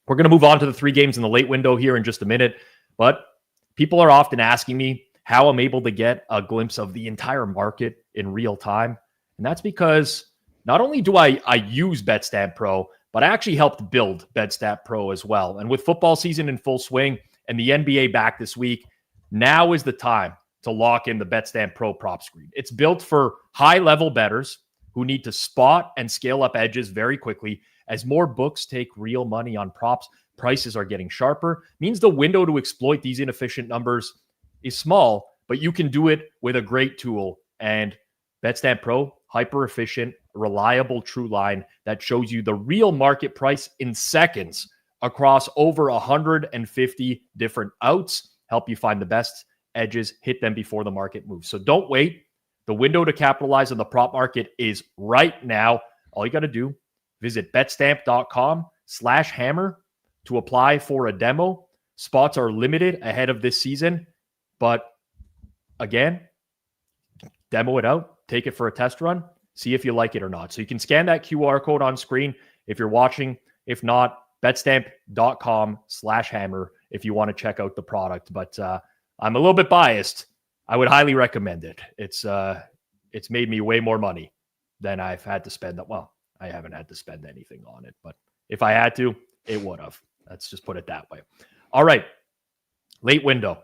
We're going to move on to the 3 games in the late window here in just a minute. But people are often asking me how I'm able to get a glimpse of the entire market in real time. And that's because not only do I use BetStamp Pro, but I actually helped build BetStamp Pro as well. And with football season in full swing and the NBA back this week, now is the time to lock in the BetStamp Pro prop screen. It's built for high-level bettors who need to spot and scale up edges very quickly. As more books take real money on props, prices are getting sharper. Means the window to exploit these inefficient numbers is small, but you can do it with a great tool. And BetStamp Pro, hyper efficient, reliable true line that shows you the real market price in seconds across over 150 different outs, help you find the best edges, hit them before the market moves. So don't wait. The window to capitalize on the prop market is right now. All you got to do, visit betstamp.com/hammer to apply for a demo. Spots are limited ahead of this season. But again, demo it out, take it for a test run, see if you like it or not. So you can scan that QR code on screen if you're watching. If not, betstamp.com/hammer if you want to check out the product. But I'm a little bit biased. I would highly recommend it. It's made me way more money than I've had to spend. Well, I haven't had to spend anything on it, but if I had to, it would have. Let's just put it that way. All right. Late window.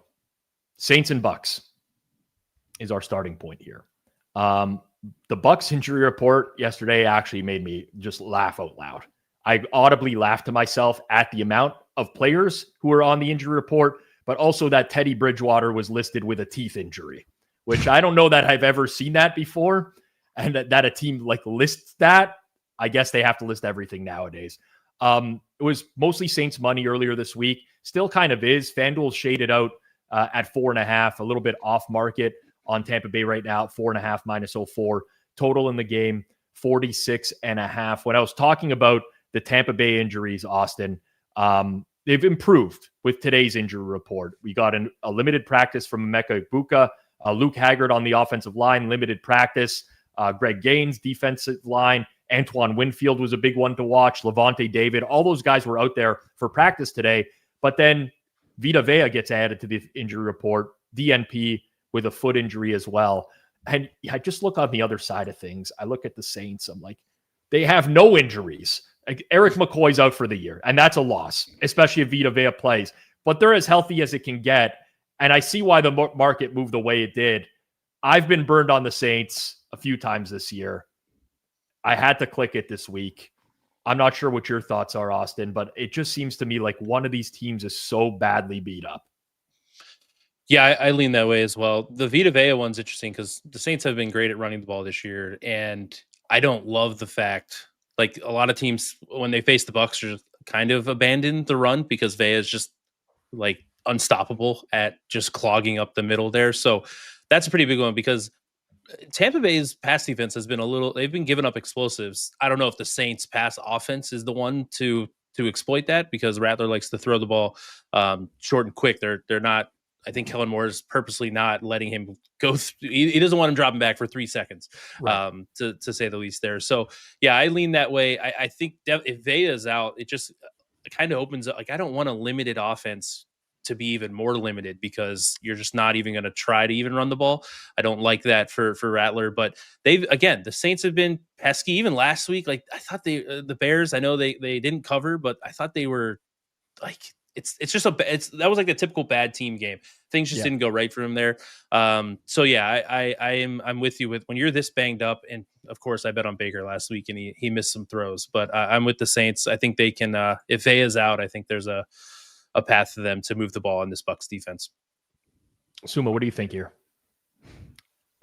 Saints and Bucks is our starting point here. The Bucks injury report yesterday actually made me just laugh out loud. I audibly laughed to myself at the amount of players who were on the injury report, but also that Teddy Bridgewater was listed with a teeth injury, which I don't know that I've ever seen that before. And that a team like lists that. I guess they have to list everything nowadays. It was mostly Saints money earlier this week. Still kind of is. FanDuel shaded out at 4.5, a little bit off market on Tampa Bay right now, 4.5 -04. Total in the game, 46.5. When I was talking about the Tampa Bay injuries, Austin, they've improved with today's injury report. We got a limited practice from Emeka Egbuka, Luke Haggard on the offensive line, limited practice, Greg Gaines, defensive line, Antoine Winfield was a big one to watch, Levante David, all those guys were out there for practice today. But then Vita Vea gets added to the injury report, DNP with a foot injury as well. And I just look on the other side of things. I look at the Saints. I'm like, they have no injuries. Like, Eric McCoy's out for the year, and that's a loss, especially if Vita Vea plays. But they're as healthy as it can get, and I see why the market moved the way it did. I've been burned on the Saints a few times this year. I had to click it this week. I'm not sure what your thoughts are, Austin, but it just seems to me like one of these teams is so badly beat up. Yeah, I lean that way as well. The Vita Vea one's interesting because the Saints have been great at running the ball this year, and I don't love the fact, like, a lot of teams when they face the Bucs just kind of abandon the run because Vea is just like unstoppable at just clogging up the middle there. So that's a pretty big one because Tampa Bay's pass defense has been they've been giving up explosives. I don't know if the Saints pass offense is the one to exploit that because Rattler likes to throw the ball short and quick. They're not. I think Kellen Moore is purposely not letting him go. He doesn't want him dropping back for 3 seconds, right. To say the least there. So, yeah, I lean that way. I think if Vea is out, it kind of opens up. Like, I don't want a limited offense to be even more limited because you're just not even going to try to even run the ball. I don't like that for Rattler. But the Saints have been pesky even last week. Like, I thought the Bears, I know they didn't cover, but I thought they were like – that was like a typical bad team game. Things just didn't go right for him there. So yeah, I'm with you with when you're this banged up, and of course I bet on Baker last week and he missed some throws, but I'm with the Saints. I think they can, if Vea is out, I think there's a path for them to move the ball in this Bucs defense. Suuma, what do you think here?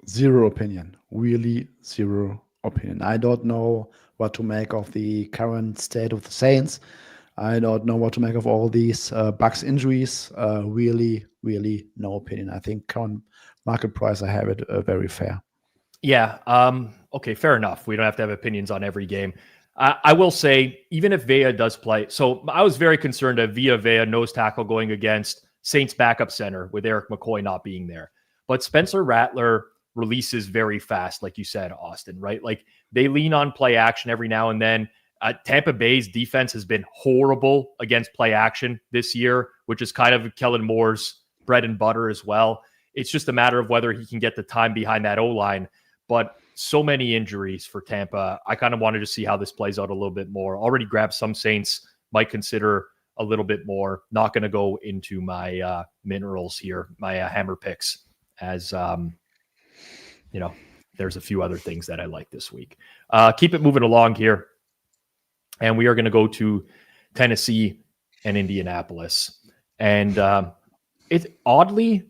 Zero opinion, really zero opinion. I don't know what to make of the current state of the Saints. I don't know what to make of all these Bucs injuries. Really, really no opinion. I think current market price, I have it very fair. Yeah. Okay, fair enough. We don't have to have opinions on every game. I will say, even if Vea does play, so I was very concerned of Vita Vea nose tackle going against Saints backup center with Eric McCoy not being there. But Spencer Rattler releases very fast, like you said, Austin, right? Like, they lean on play action every now and then. Tampa Bay's defense has been horrible against play action this year, which is kind of Kellen Moore's bread and butter as well. It's just a matter of whether he can get the time behind that O-line. But so many injuries for Tampa. I kind of wanted to see how this plays out a little bit more. Already grabbed some Saints, might consider a little bit more. Not going to go into my minerals here, my hammer picks, as there's a few other things that I like this week. Keep it moving along here. And we are going to go to Tennessee and Indianapolis. And it's oddly,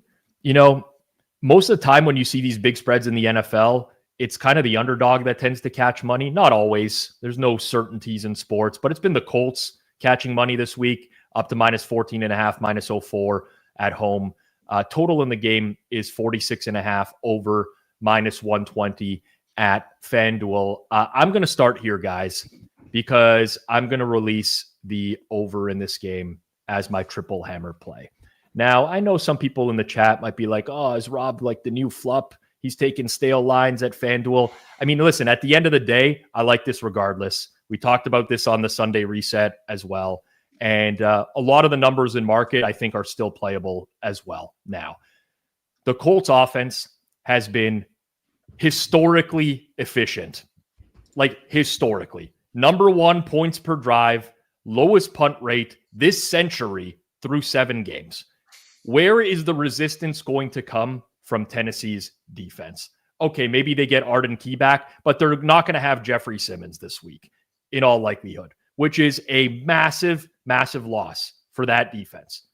most of the time when you see these big spreads in the NFL, it's kind of the underdog that tends to catch money. Not always. There's no certainties in sports, but it's been the Colts catching money this week, up to -14.5, -04 at home. Total in the game is 46.5 over -120 at FanDuel. I'm going to start here, guys, because I'm going to release the over in this game as my triple hammer play. Now, I know some people in the chat might be like, oh, is Rob like the new flup? He's taking stale lines at FanDuel. I mean, listen, at the end of the day, I like this regardless. We talked about this on the Sunday reset as well. And a lot of the numbers in market, I think, are still playable as well. Now, the Colts offense has been historically efficient, like historically. Number 1 points per drive, lowest punt rate this century through 7 games. Where is the resistance going to come from Tennessee's defense? Okay, maybe they get Arden Key back, but they're not going to have Jeffrey Simmons this week in all likelihood, which is a massive, massive loss for that defense.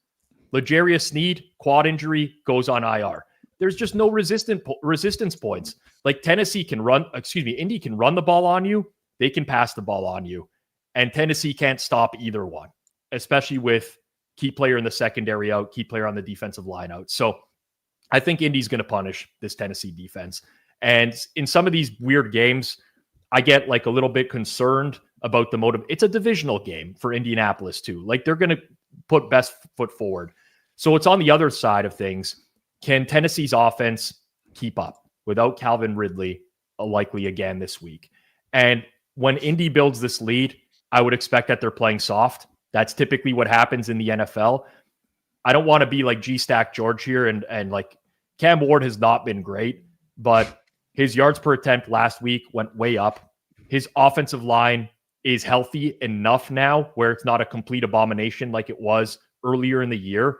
L'Jarius Sneed, quad injury, goes on IR. There's just no resistance points. Like, Indy can run the ball on you. They can pass the ball on you. And Tennessee can't stop either one, especially with key player in the secondary out, key player on the defensive line out. So I think Indy's going to punish this Tennessee defense. And in some of these weird games, I get like a little bit concerned about the motive. It's a divisional game for Indianapolis too. Like, they're going to put best foot forward. So it's on the other side of things. Can Tennessee's offense keep up without Calvin Ridley likely again this week? And when Indy builds this lead, I would expect that they're playing soft. That's typically what happens in the NFL. I don't want to be like G-Stack George here. And like Cam Ward has not been great, but his yards per attempt last week went way up. His offensive line is healthy enough now where it's not a complete abomination like it was earlier in the year.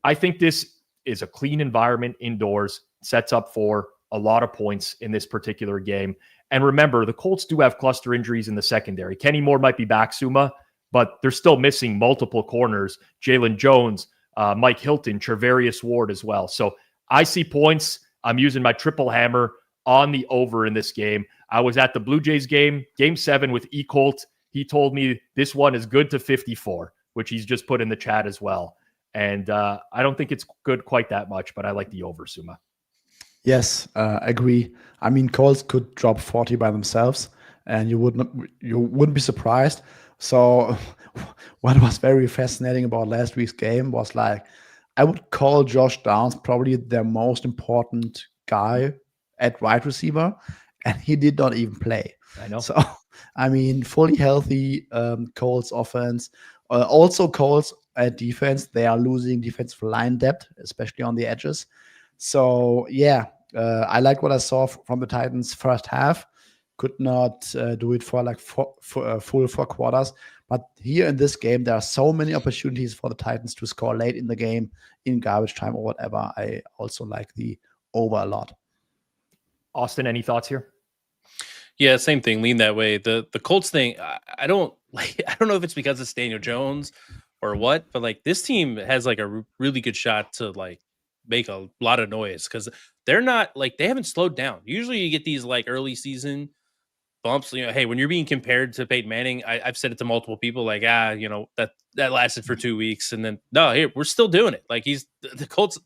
I think this is a clean environment indoors, sets up for a lot of points in this particular game. And remember, the Colts do have cluster injuries in the secondary. Kenny Moore might be back, Suuma, but they're still missing multiple corners. Jalen Jones, Mike Hilton, Trevarius Ward as well. So I see points. I'm using my triple hammer on the over in this game. I was at the Blue Jays game 7 with E. Colt. He told me this one is good to 54, which he's just put in the chat as well. And I don't think it's good quite that much, but I like the over, Suuma. Yes, agree. I mean, Colts could drop 40 by themselves, and you wouldn't be surprised. So, what was very fascinating about last week's game was like, I would call Josh Downs probably their most important guy at wide receiver, and he did not even play. I know. So, I mean, fully healthy Colts offense. Also, Colts at defense, they are losing defensive line depth, especially on the edges. So, yeah, I like what I saw from the Titans first half. Could not do it for like full 4 quarters. But here in this game, there are so many opportunities for the Titans to score late in the game, in garbage time or whatever. I also like the over a lot. Austin, any thoughts here? Yeah, same thing. Lean that way. The Colts thing, I don't like. I don't know if it's because it's Daniel Jones or what, but like this team has like a really good shot to like make a lot of noise because they're not like they haven't slowed down. Usually, you get these like early season bumps. You know, hey, when you're being compared to Peyton Manning, I've said it to multiple people, like that lasted for 2 weeks, and then no, here we're still doing it. Like the Colts.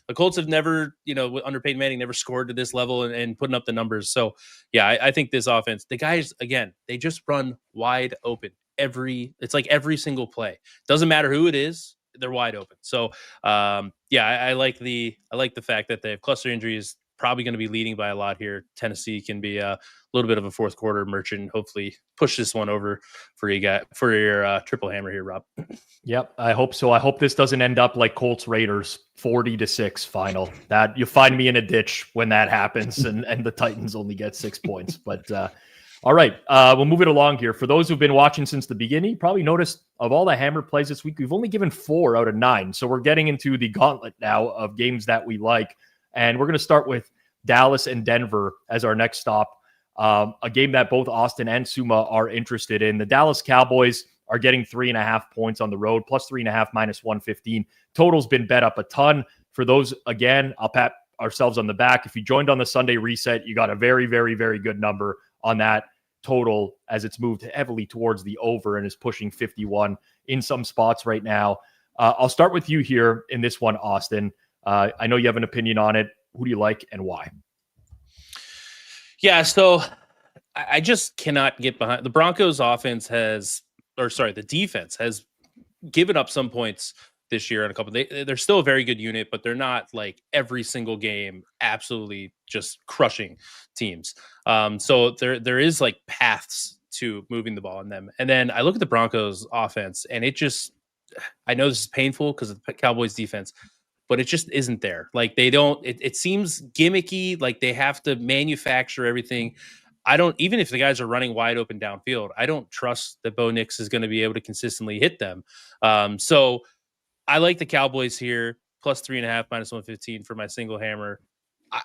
The Colts have never, under Peyton Manning, never scored to this level and putting up the numbers. So yeah, I think this offense, the guys again, they just run wide open it's like every single play. Doesn't matter who it is, they're wide open. So yeah, I like the fact that they have cluster injuries. Probably going to be leading by a lot here. Tennessee can be a little bit of a fourth quarter merchant. Hopefully push this one over for your triple hammer here, Rob. Yep, I hope so. I hope this doesn't end up like Colts Raiders 40-6 final. That you find me in a ditch when that happens, and the Titans only get 6 points. But all right, we'll move it along here. For those who've been watching since the beginning, you probably noticed of all the hammer plays this week, we've only given 4 out of 9. So we're getting into the gauntlet now of games that we like. And we're going to start with Dallas and Denver as our next stop, a game that both Austin and Suuma are interested in. The Dallas Cowboys are getting 3.5 points on the road, plus 3.5, minus 115. Total's been bet up a ton. For those, again, I'll pat ourselves on the back. If you joined on the Sunday reset, you got a very, very, very good number on that total as it's moved heavily towards the over and is pushing 51 in some spots right now. I'll start with you here in this one, Austin. I know you have an opinion on it. Who do you like and why? Yeah, so I just cannot get behind the Broncos the defense has given up some points this year on a couple. They're still a very good unit, but they're not like every single game absolutely just crushing teams. So there is like paths to moving the ball on them. And then I look at the Broncos offense and I know this is painful because of the Cowboys defense, but it just isn't there. Like it seems gimmicky. Like they have to manufacture everything. Even if the guys are running wide open downfield, I don't trust that Bo Nix is going to be able to consistently hit them. So I like the Cowboys here, plus 3.5, minus 115 for my single hammer.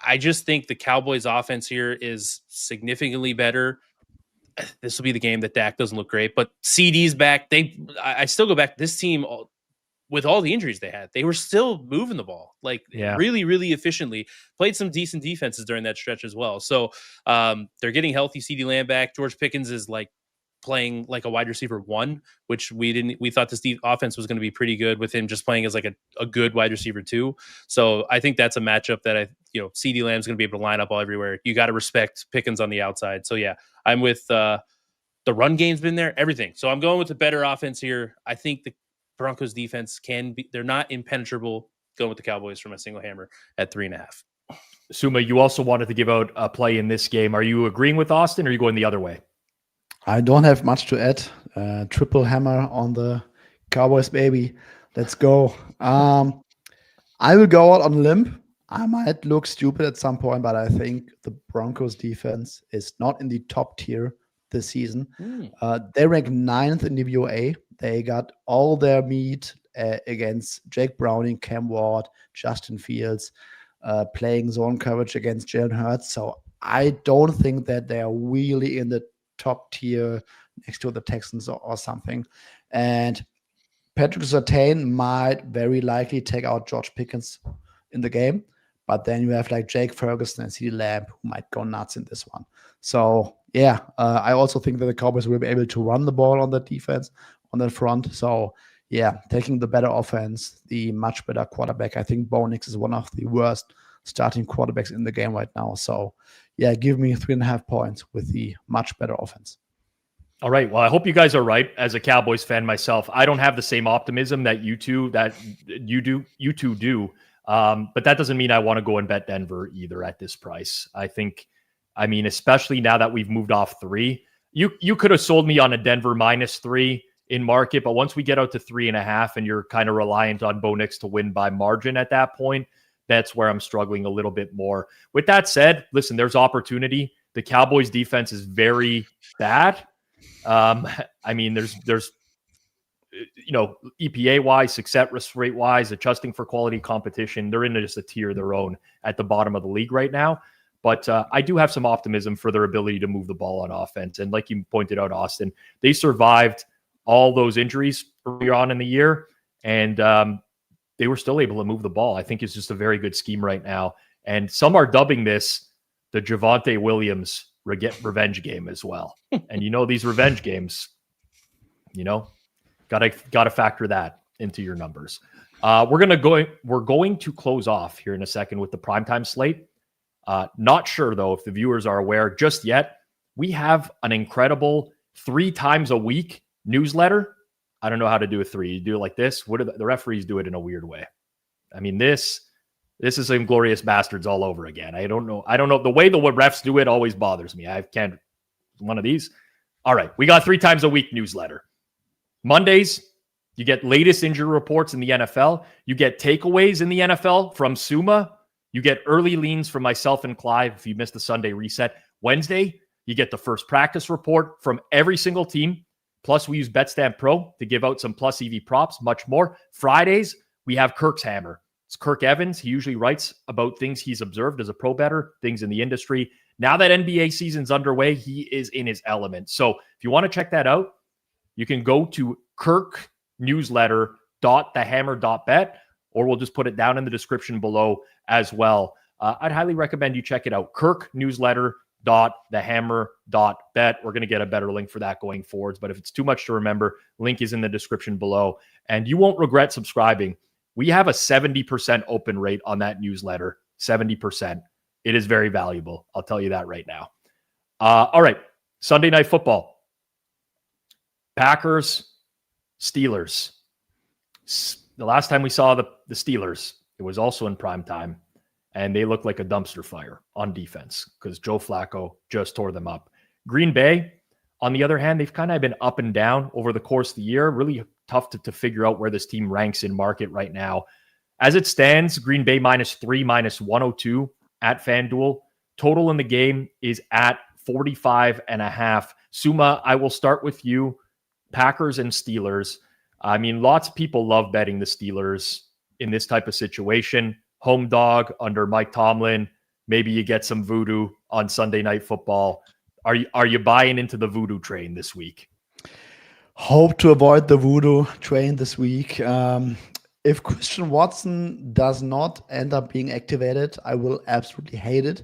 I just think the Cowboys offense here is significantly better. This will be the game that Dak doesn't look great, but CD's back. I still go back to this team. With all the injuries they had, they were still moving the ball really, really efficiently. Played some decent defenses during that stretch as well. So they're getting healthy. CeeDee Lamb back. George Pickens is like playing like a wide receiver 1, which we thought this offense was going to be pretty good with him just playing as like a good wide receiver 2. So I think that's a matchup that CeeDee Lamb's going to be able to line up all everywhere. You got to respect Pickens on the outside. So yeah, I'm with the run game's been there, everything. So I'm going with the better offense here. I think the Broncos defense they're not impenetrable. Going with the Cowboys for my single hammer at 3.5. Suuma, you also wanted to give out a play in this game. Are you agreeing with Austin or are you going the other way? I don't have much to add. Triple hammer on the Cowboys, baby. Let's go. I will go out on a limb. I might look stupid at some point, but I think the Broncos defense is not in the top tier this season. They rank 9th in the VOA. They got all their meat against Jake Browning, Cam Ward, Justin Fields, playing zone coverage against Jalen Hurts. So I don't think that they are really in the top tier next to the Texans or something. And Patrick Surtain might very likely take out George Pickens in the game, but then you have like Jake Ferguson and CeeDee Lamb who might go nuts in this one. So yeah, I also think that the Cowboys will be able to run the ball on that defense, on that front. So yeah, taking the better offense, the much better quarterback. I think Bo Nix is one of the worst starting quarterbacks in the game right now. So yeah, give me 3.5 points with the much better offense. All right. Well, I hope you guys are right. As a Cowboys fan myself, I don't have the same optimism that you two do. But that doesn't mean I want to go and bet Denver either at this price. I mean, especially now that we've moved off 3, you could have sold me on a Denver -3 in market, but once we get out to 3.5 and you're kind of reliant on Bo Nix to win by margin at that point, that's where I'm struggling a little bit more. With that said, listen, there's opportunity. The Cowboys defense is very bad. I mean, there's EPA wise, success rate wise, adjusting for quality competition, they're in just a tier of their own at the bottom of the league right now. But I do have some optimism for their ability to move the ball on offense. And like you pointed out, Austin, they survived all those injuries earlier on in the year, and they were still able to move the ball. I think it's just a very good scheme right now. And some are dubbing this the Javonte Williams revenge game as well. And these revenge games, gotta factor that into your numbers. We're going to close off here in a second with the primetime slate. Not sure though if the viewers are aware just yet. We have an incredible 3 times a week newsletter. I don't know how to do a 3. You do it like this. What do the referees do it in a weird way? I mean, this is Inglorious Bastards all over again. I don't know. The way the refs do it always bothers me. I can't. One of these. All right. We got 3 times a week newsletter. Mondays, you get latest injury reports in the NFL. You get takeaways in the NFL from Suuma. You get early leans from myself and Clive if you missed the Sunday reset. Wednesday, you get the first practice report from every single team. Plus, we use BetStamp Pro to give out some plus EV props, much more. Fridays, we have Kirk's Hammer. It's Kirk Evans. He usually writes about things he's observed as a pro bettor, things in the industry. Now that NBA season's underway, he is in his element. So if you want to check that out, you can go to kirknewsletter.thehammer.bet, or we'll just put it down in the description below as well. I'd highly recommend you check it out. kirknewsletter.thehammer.bet. We're going to get a better link for that going forwards. But if it's too much to remember, link is in the description below. And you won't regret subscribing. We have a 70% open rate on that newsletter. 70%. It is very valuable. I'll tell you that right now. All right. Sunday Night Football. Packers, Steelers. The last time we saw the Steelers, it was also in prime time, and they looked like a dumpster fire on defense because Joe Flacco just tore them up. Green Bay, on the other hand, they've kind of been up and down over the course of the year. Really tough to figure out where this team ranks in market right now. As it stands, Green Bay -3, -102 at FanDuel. Total in the game is at 45.5. Suuma, I will start with you. Packers and Steelers. I mean, lots of people love betting the Steelers in this type of situation. Home dog under Mike Tomlin. Maybe you get some voodoo on Sunday Night Football. Are you buying into the voodoo train this week? Hope to avoid the voodoo train this week. If Christian Watson does not end up being activated, I will absolutely hate it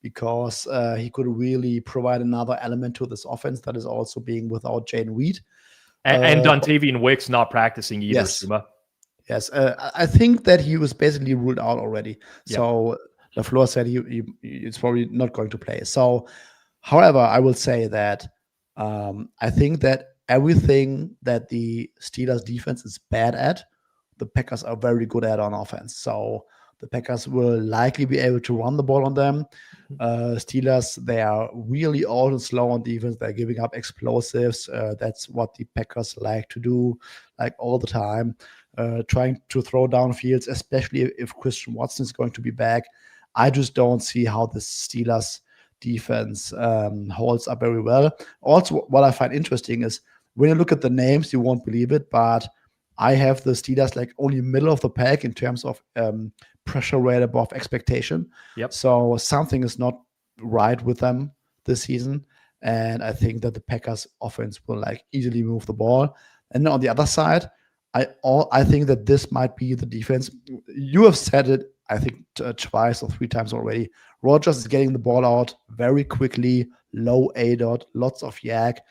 because he could really provide another element to this offense that is also being without Jaden Reed. And Dontavian Wicks not practicing either, yes. Suuma. Yes, I think that he was basically ruled out already. Yep. So LaFleur said he's probably not going to play. So, however, I will say that I think that everything that the Steelers defense is bad at, the Packers are very good at on offense. So the Packers will likely be able to run the ball on them. Steelers, they are really old and slow on defense. They're giving up explosives. That's what the Packers like to do, like all the time. trying to throw downfields, especially if Christian Watson is going to be back. I just don't see how the Steelers defense holds up very well. Also, what I find interesting is when you look at the names, you won't believe it, but I have the Steelers like only middle of the pack in terms of pressure rate above expectation. Yep. So something is not right with them this season. And I think that the Packers offense will like easily move the ball. And on the other side, I think that this might be the defense. You have said it, I think, twice or three times already. Rodgers is getting the ball out very quickly, low ADOT, lots of yak.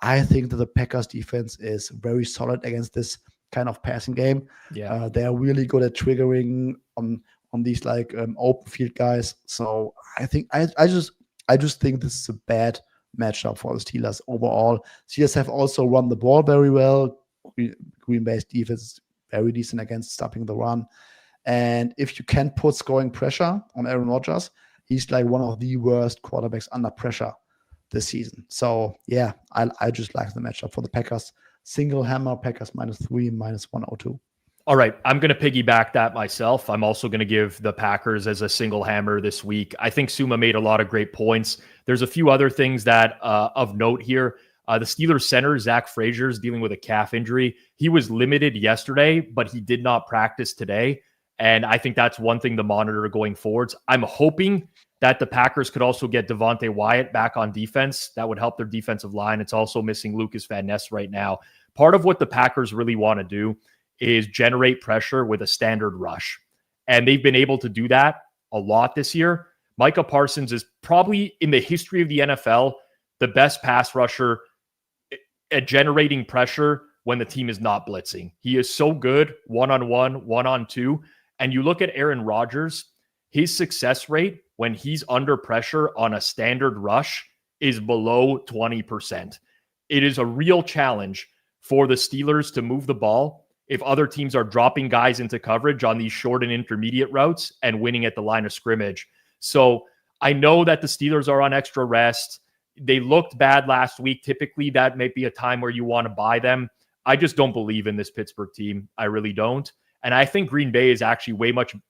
I think that the Packers defense is very solid against this kind of passing game. Yeah. They're really good at triggering on these like open field guys. So I think I just think this is a bad matchup for the Steelers overall. Steelers have also run the ball very well. Green Bay's defense is very decent against stopping the run. And if you can put scoring pressure on Aaron Rodgers, he's like one of the worst quarterbacks under pressure this season. So yeah, I just like the matchup for the Packers. Single hammer, Packers -3, -102. All right, I'm going to piggyback that myself. I'm also going to give the Packers as a single hammer this week. I think Suuma made a lot of great points. There's a few other things that of note here. The Steelers center, Zach Frazier, is dealing with a calf injury. He was limited yesterday, but he did not practice today. And I think that's one thing to monitor going forwards. I'm hoping that the Packers could also get Devontae Wyatt back on defense. That would help their defensive line. It's also missing Lucas Van Ness right now. Part of what the Packers really want to do is generate pressure with a standard rush. And they've been able to do that a lot this year. Micah Parsons is probably, in the history of the NFL, the best pass rusher at generating pressure when the team is not blitzing. He is so good one-on-one, one-on-two. And you look at Aaron Rodgers, his success rate when he's under pressure on a standard rush is below 20%. It is a real challenge for the Steelers to move the ball if other teams are dropping guys into coverage on these short and intermediate routes and winning at the line of scrimmage. So I know that the Steelers are on extra rest. They looked bad last week. Typically, that may be a time where you want to buy them. I just don't believe in this Pittsburgh team. I really don't. And I think Green Bay is actually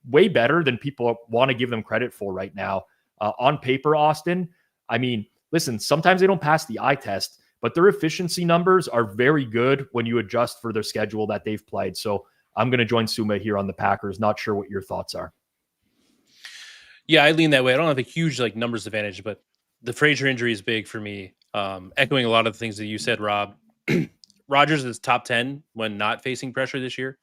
way better than people want to give them credit for right now. On paper, Austin, I mean, listen, sometimes they don't pass the eye test, but their efficiency numbers are very good when you adjust for their schedule that they've played. So I'm going to join Suuma here on the Packers. Not sure what your thoughts are. Yeah, I lean that way. I don't have a huge numbers advantage, but the Frazier injury is big for me. Echoing a lot of the things that you said, Rob. Rodgers is top 10 when not facing pressure this year.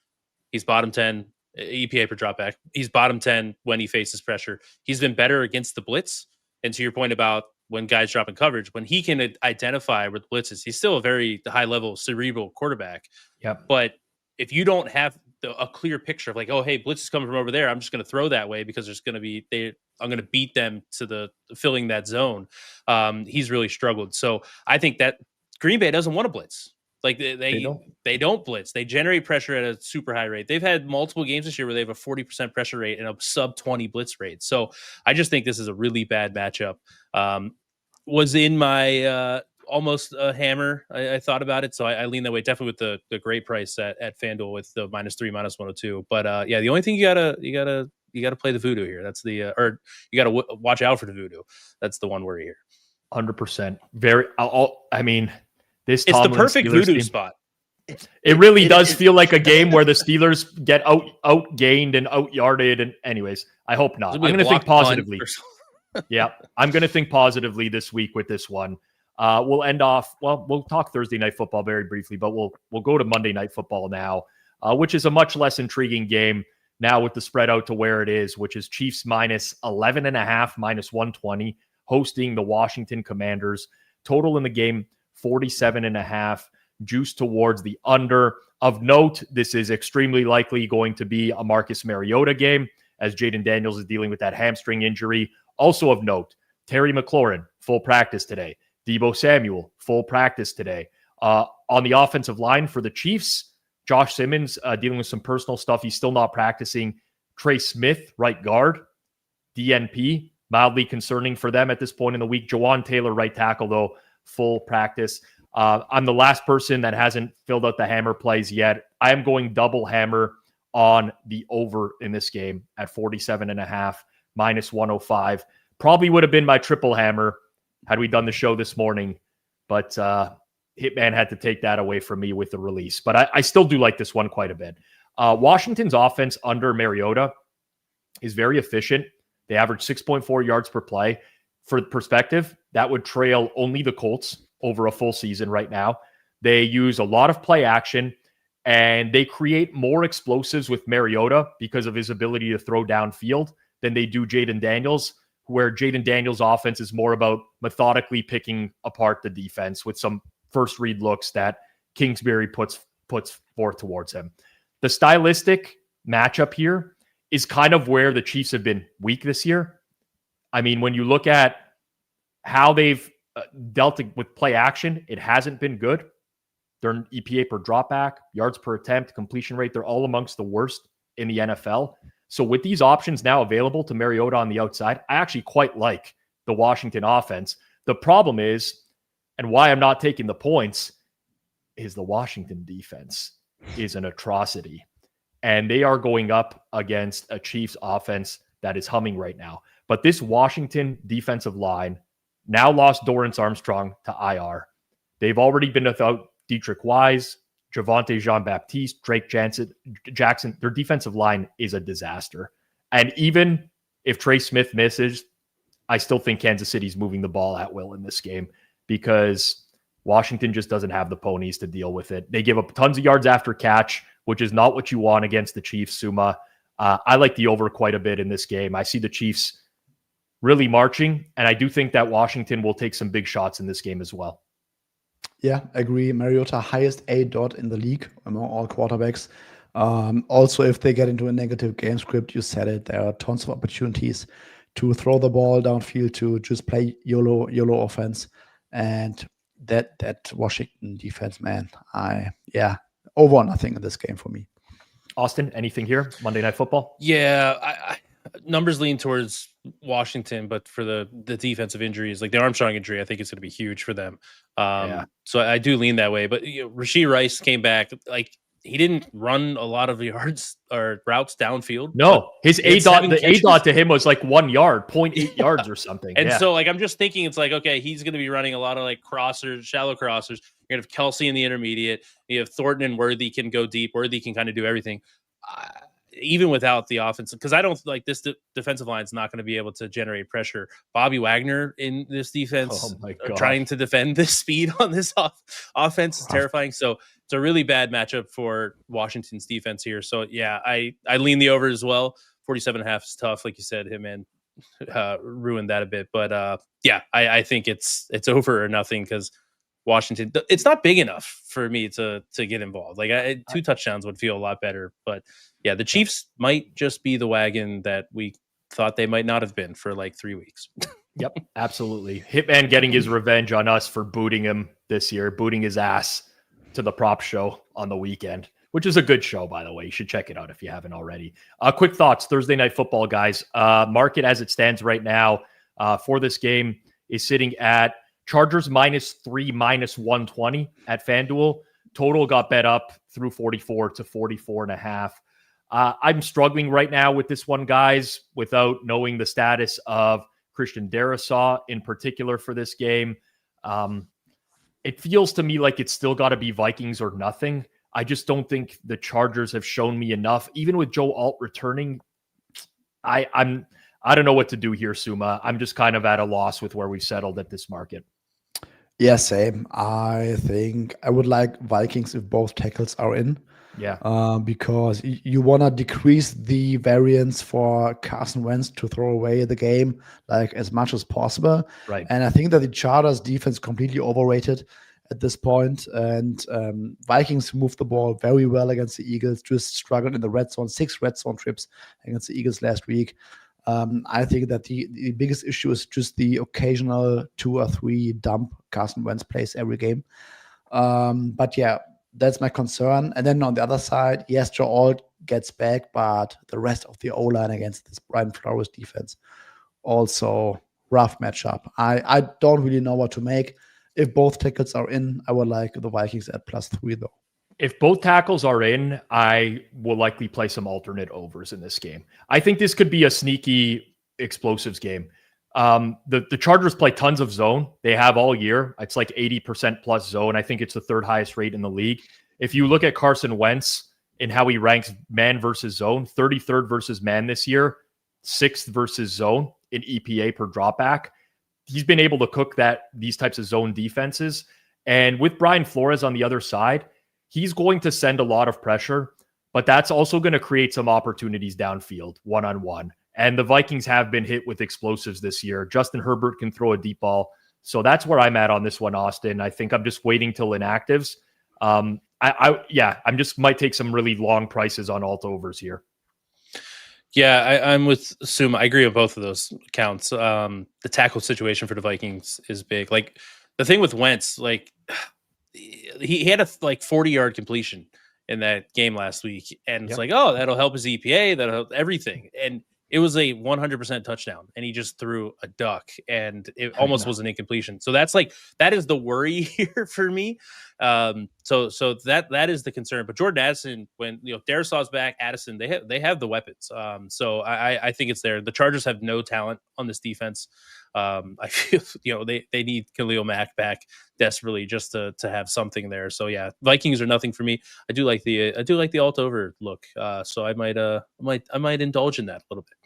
He's bottom 10 EPA per dropback. He's bottom 10 when he faces pressure. He's been better against the blitz. And to your point about when guys drop in coverage, when he can identify with blitzes, he's still a very high-level cerebral quarterback. Yep. But if you don't have a clear picture of like, oh, hey, blitz is coming from over there, I'm just going to throw that way because there's going to be I'm going to beat them to the filling that zone. He's really struggled. So I think that Green Bay doesn't want to blitz. Like they don't blitz. They generate pressure at a super high rate. They've had multiple games this year where they have a 40% pressure rate and a sub 20 blitz rate. So I just think this is a really bad matchup. Was in my almost a hammer. I thought about it. So I lean that way definitely with the great price at FanDuel with the -3, -102. But yeah, the only thing you gotta play the voodoo here. That's the or you gotta watch out for the voodoo. That's the one worry here. 100%. I mean, it's the perfect Steelers voodoo team. spot. It really does feel like a game where the Steelers get outgained and outyarded. And anyways, I hope not. I'm going to think positively. Yeah, I'm going to think positively this week with this one. We'll end off. Well, we'll talk Thursday Night Football very briefly, but we'll go to Monday Night Football now, which is a much less intriguing game now with the spread out to where it is, which is Chiefs -11.5, -120, hosting the Washington Commanders. Total in the game 47.5, juice towards the under. Of note, this is extremely likely going to be a Marcus Mariota game as Jaden Daniels is dealing with that hamstring injury. Also of note, Terry McLaurin, full practice today. Deebo Samuel, full practice today. On the offensive line for the Chiefs, Josh Simmons dealing with some personal stuff. He's still not practicing. Trey Smith, right guard. DNP, mildly concerning for them at this point in the week. Jawan Taylor, right tackle, though, full practice. I'm the last person that hasn't filled out the hammer plays yet. I am going double hammer on the over in this game at 47.5, minus 105. Probably would have been my triple hammer had we done the show this morning, but Hitman had to take that away from me with the release. But I still do like this one quite a bit. Washington's offense under Mariota is very efficient. They average 6.4 yards per play. For perspective, that would trail only the Colts over a full season right now. They use a lot of play action, and they create more explosives with Mariota because of his ability to throw downfield than they do Jaden Daniels, where Jaden Daniels' offense is more about methodically picking apart the defense with some first read looks that Kingsbury puts forth towards him. The stylistic matchup here is kind of where the Chiefs have been weak this year. I mean, when you look at how they've dealt with play action, it hasn't been good. Their EPA per dropback, yards per attempt, completion rate, they're all amongst the worst in the NFL. So with these options now available to Mariota on the outside, I actually quite like the Washington offense. The problem is, and why I'm not taking the points, is the Washington defense is an atrocity. And they are going up against a Chiefs offense that is humming right now. But this Washington defensive line now lost Dorrance Armstrong to IR. They've already been without Dietrich Wise, Javonte Jean-Baptiste, Drake Jackson. Their defensive line is a disaster. And even if Trey Smith misses, I still think Kansas City's moving the ball at will in this game because Washington just doesn't have the ponies to deal with it. They give up tons of yards after catch, which is not what you want against the Chiefs, Suuma. I like the over quite a bit in this game. I see the Chiefs really marching, and I do think that Washington will take some big shots in this game as well. Yeah, agree. Mariota, highest A dot in the league among all quarterbacks. Also, if they get into a negative game script, you said it, there are tons of opportunities to throw the ball downfield, to just play YOLO offense. And that Washington defense, man, over or nothing in this game for me. Austin, anything here? Monday Night Football? Yeah, I numbers lean towards Washington, but for the defensive injuries, like the Armstrong injury, I think it's going to be huge for them. So I do lean that way. But Rashee Rice came back. Like, he didn't run a lot of yards or routes downfield. No, his A dot to him was like 1 yard, 0.8 yards or something. And so, like, I'm just thinking, it's like, okay, he's going to be running a lot of like crossers, shallow crossers. You're going to have Kelsey in the intermediate. You have Thornton and Worthy can go deep. Worthy can kind of do everything. Even without the offense, because I don't like this defensive line is not going to be able to generate pressure. Bobby Wagner in this defense, trying to defend this speed on this offense is terrifying. So it's a really bad matchup for Washington's defense here. So yeah, I lean the over as well. 47.5 is tough, like you said. Hitman ruined that a bit, but I think it's over or nothing because Washington, it's not big enough for me to get involved. Like 2 touchdowns would feel a lot better, but yeah, the Chiefs might just be the wagon that we thought they might not have been for like 3 weeks. Yep, absolutely. Hitman getting his revenge on us for booting him this year, booting his ass to the prop show on the weekend, which is a good show, by the way. You should check it out if you haven't already. Quick thoughts, Thursday Night Football, guys. Market as it stands right now for this game is sitting at Chargers -3, -120 at FanDuel. Total got bet up through 44 to 44.5. I'm struggling right now with this one, guys, without knowing the status of Christian Darrisaw in particular for this game. It feels to me like it's still got to be Vikings or nothing. I just don't think the Chargers have shown me enough. Even with Joe Alt returning, I don't know what to do here, Suuma. I'm just kind of at a loss with where we've settled at this market. Yeah, same. I think I would like Vikings if both tackles are in. Yeah. Because you want to decrease the variance for Carson Wentz to throw away the game like as much as possible. Right. And I think that the Chargers defense completely overrated at this point. And Vikings moved the ball very well against the Eagles, just struggled in the red zone, 6 red zone trips against the Eagles last week. I think that the biggest issue is just the occasional 2 or 3 dump Carson Wentz plays every game. But yeah, that's my concern. And then on the other side, yes, Joe Alt gets back, but the rest of the O-line against this Brian Flores defense, also rough matchup. I don't really know what to make. If both tickets are in, I would like the Vikings at +3 though. If both tackles are in, I will likely play some alternate overs in this game. I think this could be a sneaky explosives game. The Chargers play tons of zone. They have all year. It's like 80% plus zone. I think it's the third highest rate in the league. If you look at Carson Wentz and how he ranks man versus zone, 33rd versus man this year, 6th versus zone in EPA per dropback. He's been able to cook these types of zone defenses. And with Brian Flores on the other side, he's going to send a lot of pressure, but that's also going to create some opportunities downfield, one-on-one. And the Vikings have been hit with explosives this year. Justin Herbert can throw a deep ball. So that's where I'm at on this one, Austin. I think I'm just waiting till inactives. I'm just might take some really long prices on alt overs here. Yeah, I'm with Suuma. I agree with both of those counts. The tackle situation for the Vikings is big. Like the thing with Wentz, like he had a 40-yard completion in that game last week, and it's like, oh, that'll help his EPA, that'll help everything. And it was a 100% touchdown, and he just threw a duck, and it almost was an incompletion. So that is the worry here for me. So that is the concern. But Jordan Addison, when Darrisaw's back, Addison, they have the weapons. So I think it's there. The Chargers have no talent on this defense. I feel they need Khalil Mack back desperately just to have something there. So yeah, Vikings are nothing for me. I do like the alt over look. So I might indulge in that a little bit.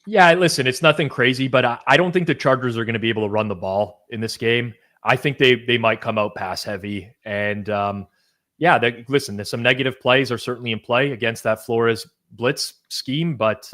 Yeah, listen, it's nothing crazy, but I don't think the Chargers are going to be able to run the ball in this game. I think they might come out pass heavy, and listen, there's some negative plays are certainly in play against that Flores blitz scheme, but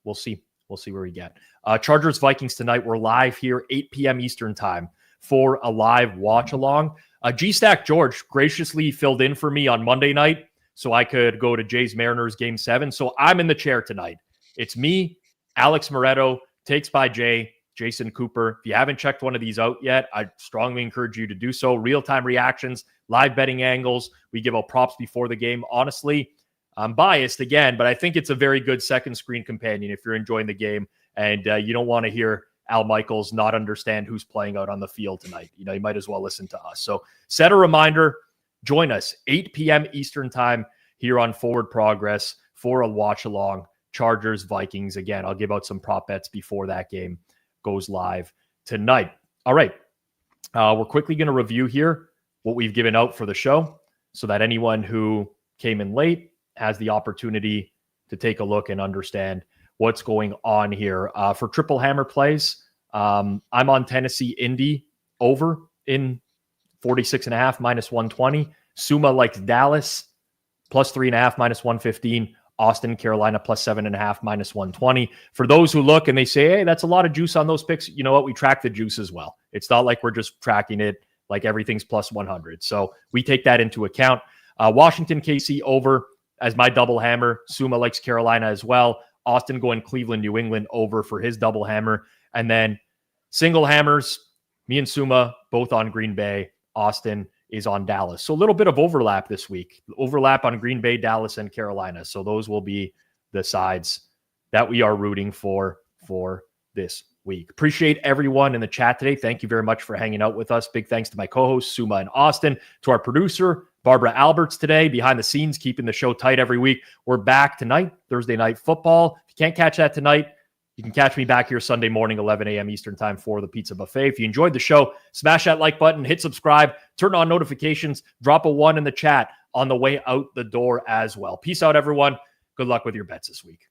we'll see. We'll see where we get. Chargers Vikings tonight. We're live here 8 p.m. Eastern time for a live watch along. G-Stack George graciously filled in for me on Monday night so I could go to Jays Mariners game 7. So I'm in the chair tonight. It's me, Alex Moretto, takes by Jay, Jason Cooper. If you haven't checked one of these out yet, I strongly encourage you to do so. Real-time reactions, live betting angles. We give out props before the game. Honestly, I'm biased again, but I think it's a very good second screen companion if you're enjoying the game and you don't want to hear Al Michaels not understand who's playing out on the field tonight. You might as well listen to us. So set a reminder, join us 8 p.m. Eastern time here on Forward Progress for a watch along. Chargers, Vikings. Again, I'll give out some prop bets before that game goes live tonight. All right. We're quickly going to review here what we've given out for the show so that anyone who came in late has the opportunity to take a look and understand what's going on here. For triple hammer plays, I'm on Tennessee Indy over in 46.5 minus 120. Suuma likes Dallas plus 3.5 minus 115. Austin, Carolina plus 7.5 minus 120. For those who look and they say, hey, that's a lot of juice on those picks. You know what? We track the juice as well. It's not like we're just tracking it like everything's plus 100. So we take that into account. Washington, KC over as my double hammer. Suuma likes Carolina as well. Austin going Cleveland, New England over for his double hammer. And then single hammers, me and Suuma both on Green Bay. Austin is on Dallas. So a little bit of overlap this week. Overlap on Green Bay, Dallas, and Carolina. So those will be the sides that we are rooting for this week. Appreciate everyone in the chat today. Thank you very much for hanging out with us. Big thanks to my co-hosts, Suuma and Austin, to our producer, Barbara Alberts today, behind the scenes, keeping the show tight every week. We're back tonight, Thursday Night Football. If you can't catch that tonight, you can catch me back here Sunday morning, 11 a.m. Eastern time for the Pizza Buffet. If you enjoyed the show, smash that like button, hit subscribe, turn on notifications, drop a 1 in the chat on the way out the door as well. Peace out, everyone. Good luck with your bets this week.